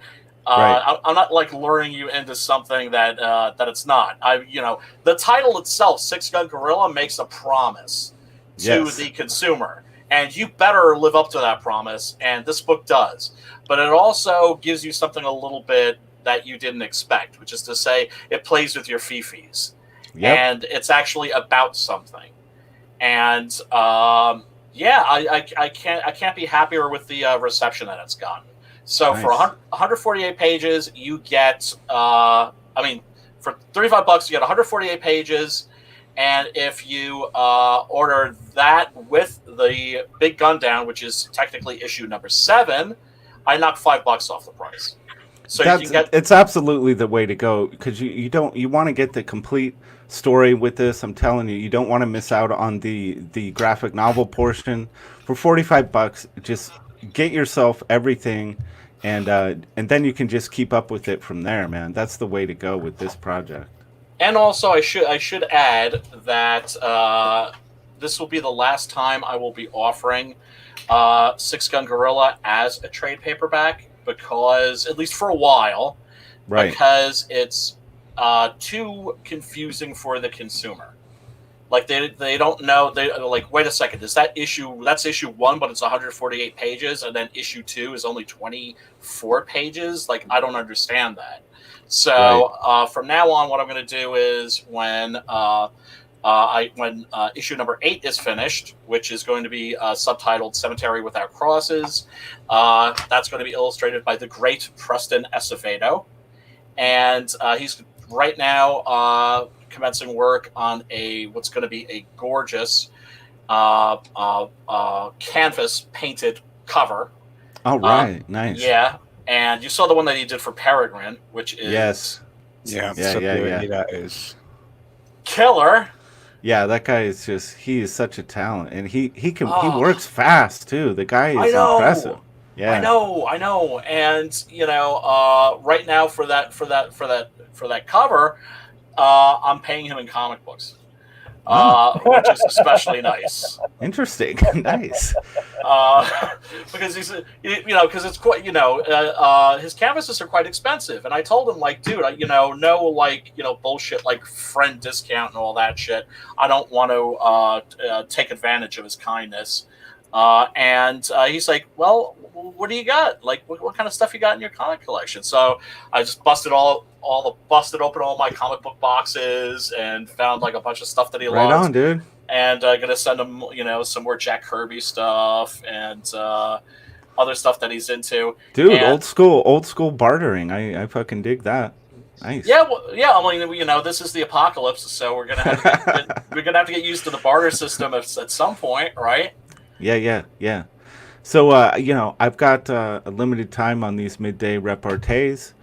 Right. I'm not like luring you into something that it's not. The title itself, Six Gun Gorilla, makes a promise to the consumer, and you better live up to that promise. And this book does, but it also gives you something a little bit that you didn't expect, which is to say, it plays with your fifis, and it's actually about something. And I can't be happier with the reception that it's gotten. So nice. For 148 pages, you get, for $35, you get 148 pages. And if you order that with the Big Gun Down, which is technically issue number 7, I knock $5 off the price. So you can get It's absolutely the way to go, because you want to get the complete story with this. I'm telling you, you don't want to miss out on the graphic novel portion. For $45, just get yourself everything, and then you can just keep up with it from there, man. That's the way to go with this project. And also, I should add that this will be the last time I will be offering Six Gun Gorilla as a trade paperback, because at least for a while, Right. because it's too confusing for the consumer. Like they don't know. They're like, wait a second, is that issue? That's issue 1, but it's 148 pages, and then issue 2 is only 24 pages. Like, I don't understand that. So from now on, what I'm going to do is when issue number 8 is finished, which is going to be subtitled "Cemetery Without Crosses," that's going to be illustrated by the great Preston Acevedo, and he's right now commencing work on what's going to be a gorgeous canvas painted cover. All right, nice. Yeah, and you saw the one that he did for Peregrine, which is Yes. Yeah, Yeah, so yeah, pretty yeah. that is. killer. Yeah, that guy is he is such a talent, and he can Oh. he works fast too. The guy I is know. impressive. Yeah. I know, and right now for that cover, I'm paying him in comic books, which is especially nice. Interesting. Nice. Because he's, because it's quite, his canvases are quite expensive, and I told him, like, dude, no, like, bullshit, like friend discount and all that shit. I don't want to take advantage of his kindness. And he's like, well, what do you got? Like, what kind of stuff you got in your comic collection? So I just busted open all my comic book boxes and found like a bunch of stuff that he Right loves. on, dude. And gonna send him, some more Jack Kirby stuff and other stuff that he's into. Dude, And- old school bartering. I fucking dig that. Nice. Yeah, well, yeah. I mean, this is the apocalypse, so we're gonna have to get used to the barter system at some point, right? Yeah. So, I've got a limited time on these midday repartees.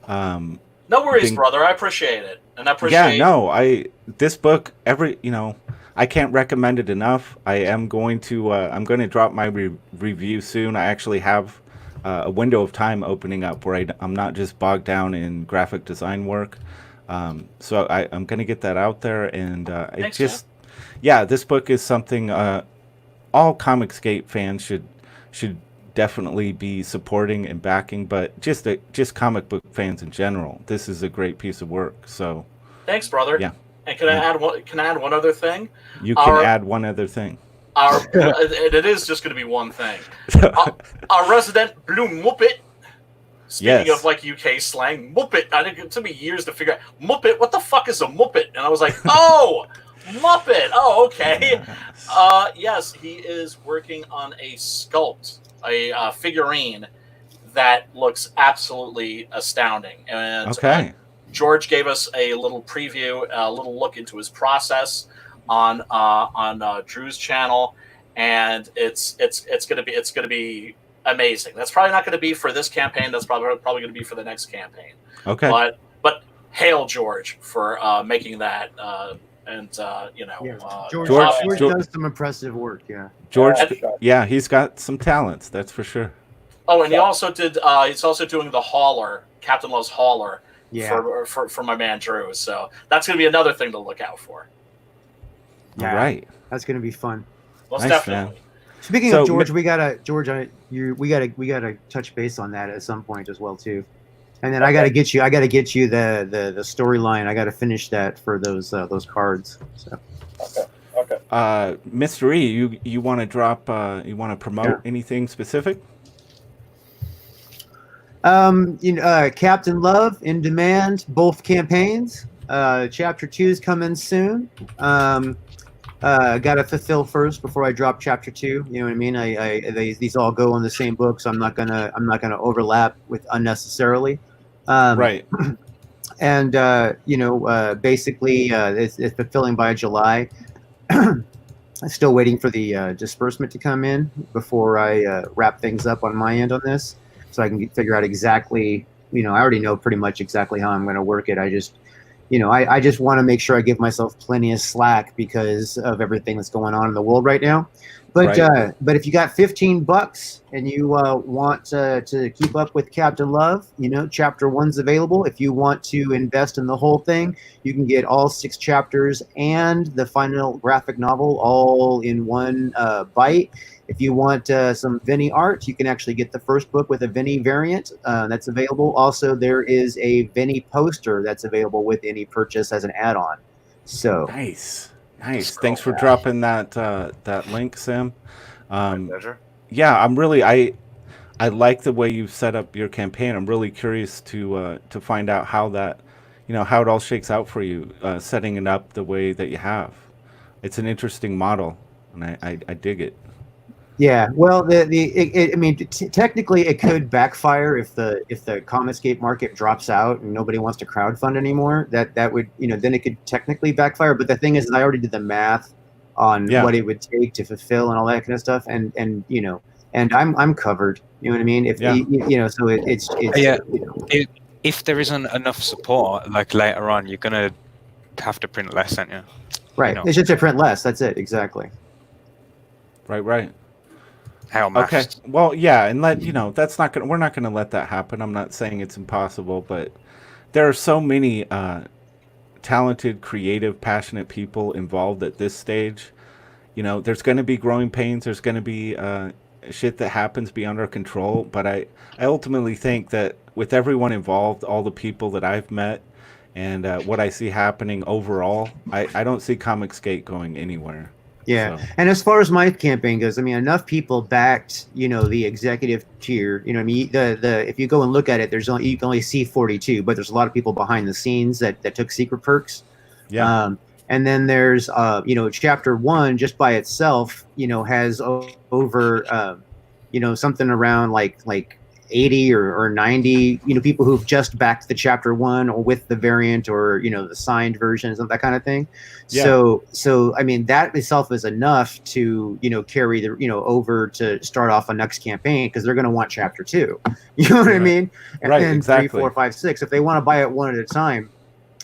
No worries, brother. I appreciate it, and I appreciate. Yeah, no, this book I can't recommend it enough. I am going to I'm going to drop my review soon. I actually have a window of time opening up where I'm not just bogged down in graphic design work. So I'm going to get that out there, and Thanks, this book is something all ComicsGate fans should definitely be supporting and backing, but just comic book fans in general. This is a great piece of work. So Thanks, brother. Yeah. And can I add one other thing? you can add one other thing. It is just going to be one thing. Our resident blue Muppet. Speaking Yes. of like UK slang, Muppet. I think it took me years to figure out Muppet. What the fuck is a Muppet? And I was like, oh, Muppet. Oh, okay. Yes, he is working on a sculpt, a figurine that looks absolutely astounding. And Okay. George gave us a little preview, a little look into his process on Drew's channel, and it's gonna be amazing. That's probably not going to be for this campaign. That's probably going to be for the next campaign. Okay. But hail George for making that, George George- does some impressive work. Yeah. George, Yeah. he's got some talents, that's for sure. Oh, and he also did. He's also doing the Hauler, Captain Love's Hauler, Yeah. for my man Drew. So that's going to be another thing to look out for. Yeah. All right. That's gonna be fun. Most Nice, definitely. Speaking So, of George, we gotta touch base on that at some point as well too. And then I gotta get you the storyline. I gotta finish that for those cards. So Okay. Mr. E, you want to drop? You want to promote anything specific? Captain Love in demand, both campaigns. Chapter 2 is coming soon. Gotta fulfill first before I drop chapter 2. You know what I mean? These all go on the same book, so I'm not gonna overlap with unnecessarily. Right. And basically, it's fulfilling by July. I'm still waiting for the disbursement to come in before I wrap things up on my end on this, so I can figure out exactly I already know pretty much exactly how I'm going to work it. I just, I just want to make sure I give myself plenty of slack because of everything that's going on in the world right now. But Right. but if you got $15 and you want to keep up with Captain Love, Chapter 1's available. If you want to invest in the whole thing, you can get all 6 chapters and the final graphic novel all in one bite. If you want some Vinny art, you can actually get the first book with a Vinny variant that's available. Also, there is a Vinny poster that's available with any purchase as an add-on. So Nice. Thanks for dropping that link, Sim. My pleasure. Yeah, I like the way you've set up your campaign. I'm really curious to find out how that, how it all shakes out for you, setting it up the way that you have. It's an interesting model, and I dig it. yeah, well, technically, it could backfire if the ComicsGate market drops out and nobody wants to crowdfund anymore. That would, then it could technically backfire. But the thing is, I already did the math on Yeah. what it would take to fulfill and all that kind of stuff, and I'm covered. You know what I mean? If Yeah. so it's Yeah. If there isn't enough support, like later on, you're gonna have to print less, aren't you? right. It's just to print less. That's it. Exactly. Right. How Okay. maths. Well, yeah, and we're not gonna let that happen. I'm not saying it's impossible, but there are so many talented, creative, passionate people involved at this stage. There's going to be growing pains. There's going to be shit that happens beyond our control. But I ultimately think that with everyone involved, all the people that I've met, and what I see happening overall, I don't see ComicsGate going anywhere. Yeah, So, and as far as my campaign goes, I mean, enough people backed, the executive tier. I mean, the if you go and look at it, you can only see 42, but there's a lot of people behind the scenes that took secret perks. yeah. And then there's Chapter 1 just by itself, has over something around like 80 or 90 people who've just backed the Chapter 1 or with the variant or the signed versions of that kind of thing. Yeah. So I mean, that itself is enough to carry the over to start off a next campaign, because they're going to want Chapter 2. You know what I Right. mean? And Right, then exactly. 3, 4, 5, 6. If they want to buy it one at a time,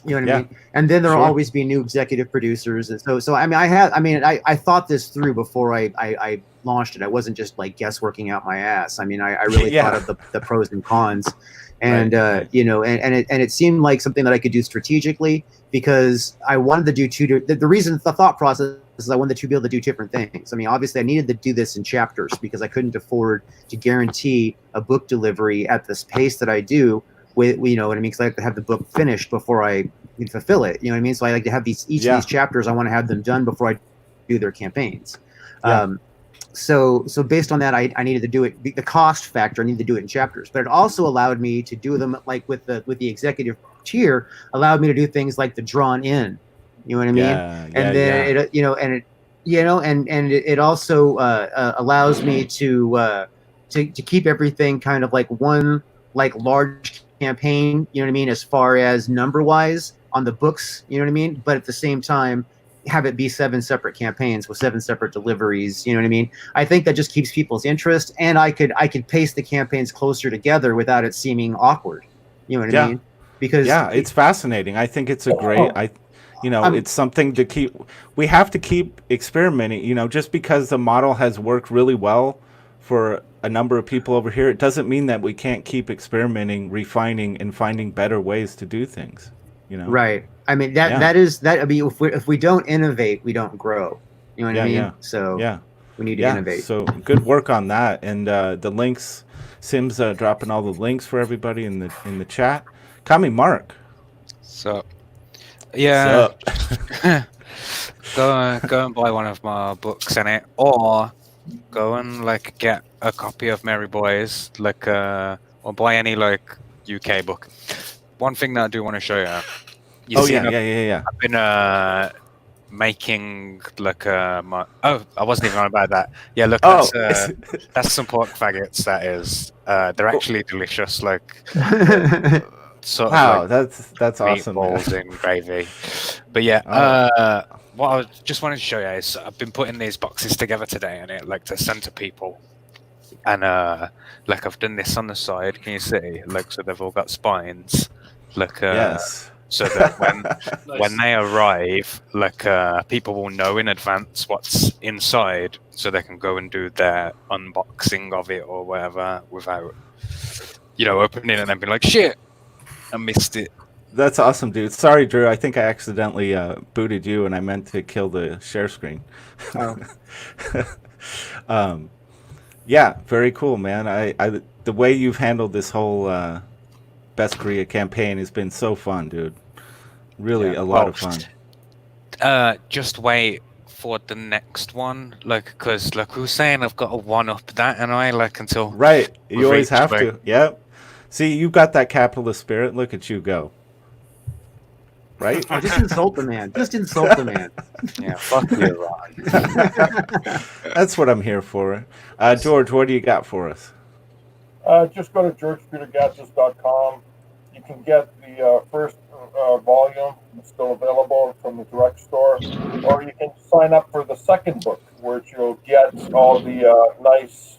you know what I Yeah. mean? And then there'll Sure. always be new executive producers. And so I mean, I thought this through before I launched it. I wasn't just like guessworking out my ass. I mean, I really Yeah. thought of the pros and cons, and Right. and it seemed like something that I could do strategically, because I wanted to do the thought process is I wanted to be able to do different things. I mean, obviously I needed to do this in chapters because I couldn't afford to guarantee a book delivery at this pace that I do. With what I mean, because I have to have the book finished before I can fulfill it. You know what I mean? So I like to have each of these chapters. I want to have them done before I do their campaigns. Yeah. So based on that, I needed to do it. The cost factor, I needed to do it in chapters. But it also allowed me to do them like with the executive tier. Allowed me to do things like the drawn in. You know what I mean? Yeah. And then it also allows me to keep everything kind of like one like large campaign, you know what I mean, as far as number wise on the books, you know what I mean, but at the same time have it be 7 separate campaigns with 7 separate deliveries, you know what I mean. I think that just keeps people's interest, and I could pace the campaigns closer together without it seeming awkward, you know what I mean, because it's fascinating. I think it's a great it's something to keep. We have to keep experimenting, just because the model has worked really well for a number of people over here, it doesn't mean that we can't keep experimenting, refining, and finding better ways to do things. Right. I mean that is that. I mean, if we don't innovate, we don't grow. You know what I mean? Yeah. So we need to innovate. So good work on that. And the links, Sim's dropping all the links for everybody in the chat. Kami Mark. So yeah, Sup? go and buy one of my books in it, or go and like get a copy of Mary Boys, like or buy any like UK book. One thing that I do want to show you. I've been making like my I wasn't even on about that. Yeah, look, that's some pork faggots. That is, they're actually delicious. Like sort of like that's awesome. Meatballs in gravy. But yeah, what I just wanted to show you is I've been putting these boxes together today, and it like to send to people. And like I've done this on the side. Can you see? Like, so they've all got spines. Like Yes. so that when Nice. they arrive, like people will know in advance what's inside, so they can go and do their unboxing of it or whatever without, opening it and then being like, "Shit, I missed it." That's awesome, dude. Sorry, Drew. I think I accidentally booted you, and I meant to kill the share screen. Oh. Yeah, very cool, man. I the way you've handled this whole Best Korea campaign has been so fun, dude. Really, Yeah. a lot Well, of fun. Just wait for the next one, because who's saying I've got to one up that, and I until Right. You we've always reached, have like- to. Yep. See, you've got that capitalist spirit. Look at you go. Right? Oh, just insult the man. Just insult the man. Yeah, fuck you, Ron. That's what I'm here for. George, what do you got for us? Just go to georgepetergatzis.com. You can get the first volume. It's still available from the direct store. Or you can sign up for the second book, which you'll get all the nice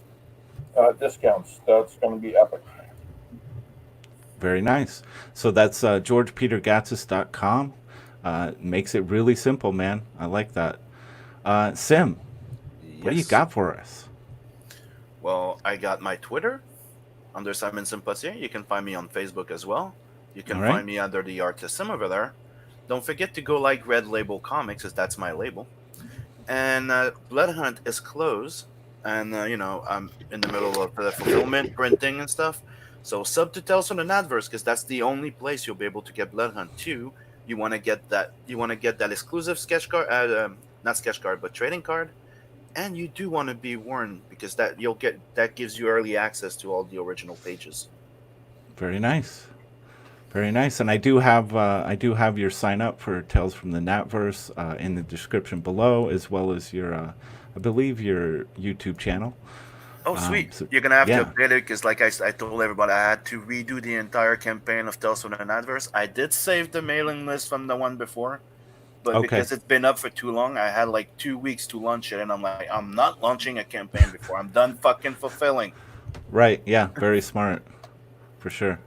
discounts. That's going to be epic. Very nice. So that's georgepetergatzis.com. Makes it really simple, man. I like that. Sim, what do you Yes. got for us? Well, I got my Twitter under Simonson. You can find me on Facebook as well. You can All right. find me under the Artist Sim over there. Don't forget to go like Red Label Comics, as that's my label. And Blood Hunt is closed, and I'm in the middle of the fulfillment, printing, and stuff. So sub to Tales from the Nadverse, because that's the only place you'll be able to get Blood Hunt 2. You want to get that. You want to get that exclusive sketch card, not sketch card, but trading card. And you do want to be warned, because that gives you early access to all the original pages. Very nice. Very nice. And I do have your sign up for Tales from the Natverse in the description below, as well as your I believe your YouTube channel. Oh, sweet! so- You're gonna have yeah. to update it, because, like I told everybody, I had to redo the entire campaign of Tales from the Nadverse. I did save the mailing list from the one before, but Okay. because it's been up for too long, I had like 2 weeks to launch it, and I'm like, I'm not launching a campaign before I'm done fucking fulfilling. Right. Yeah. Very smart. For sure.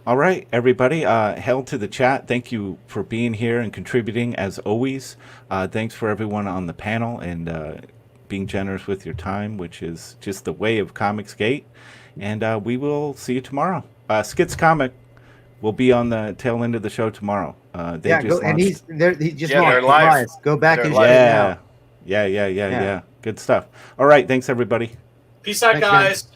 All right, everybody. Hail to the chat. Thank you for being here and contributing as always. Thanks for everyone on the panel and being generous with your time, which is just the way of ComicsGate. And we will see you tomorrow. Skits Comic will be on the tail end of the show tomorrow. They Yeah, just go, and launched- he's there. He just Yeah, launched. they're He's live. Go back They're and live. check it Yeah. out. Yeah. Good stuff. All right. Thanks, everybody. Peace out, Thanks, man. guys.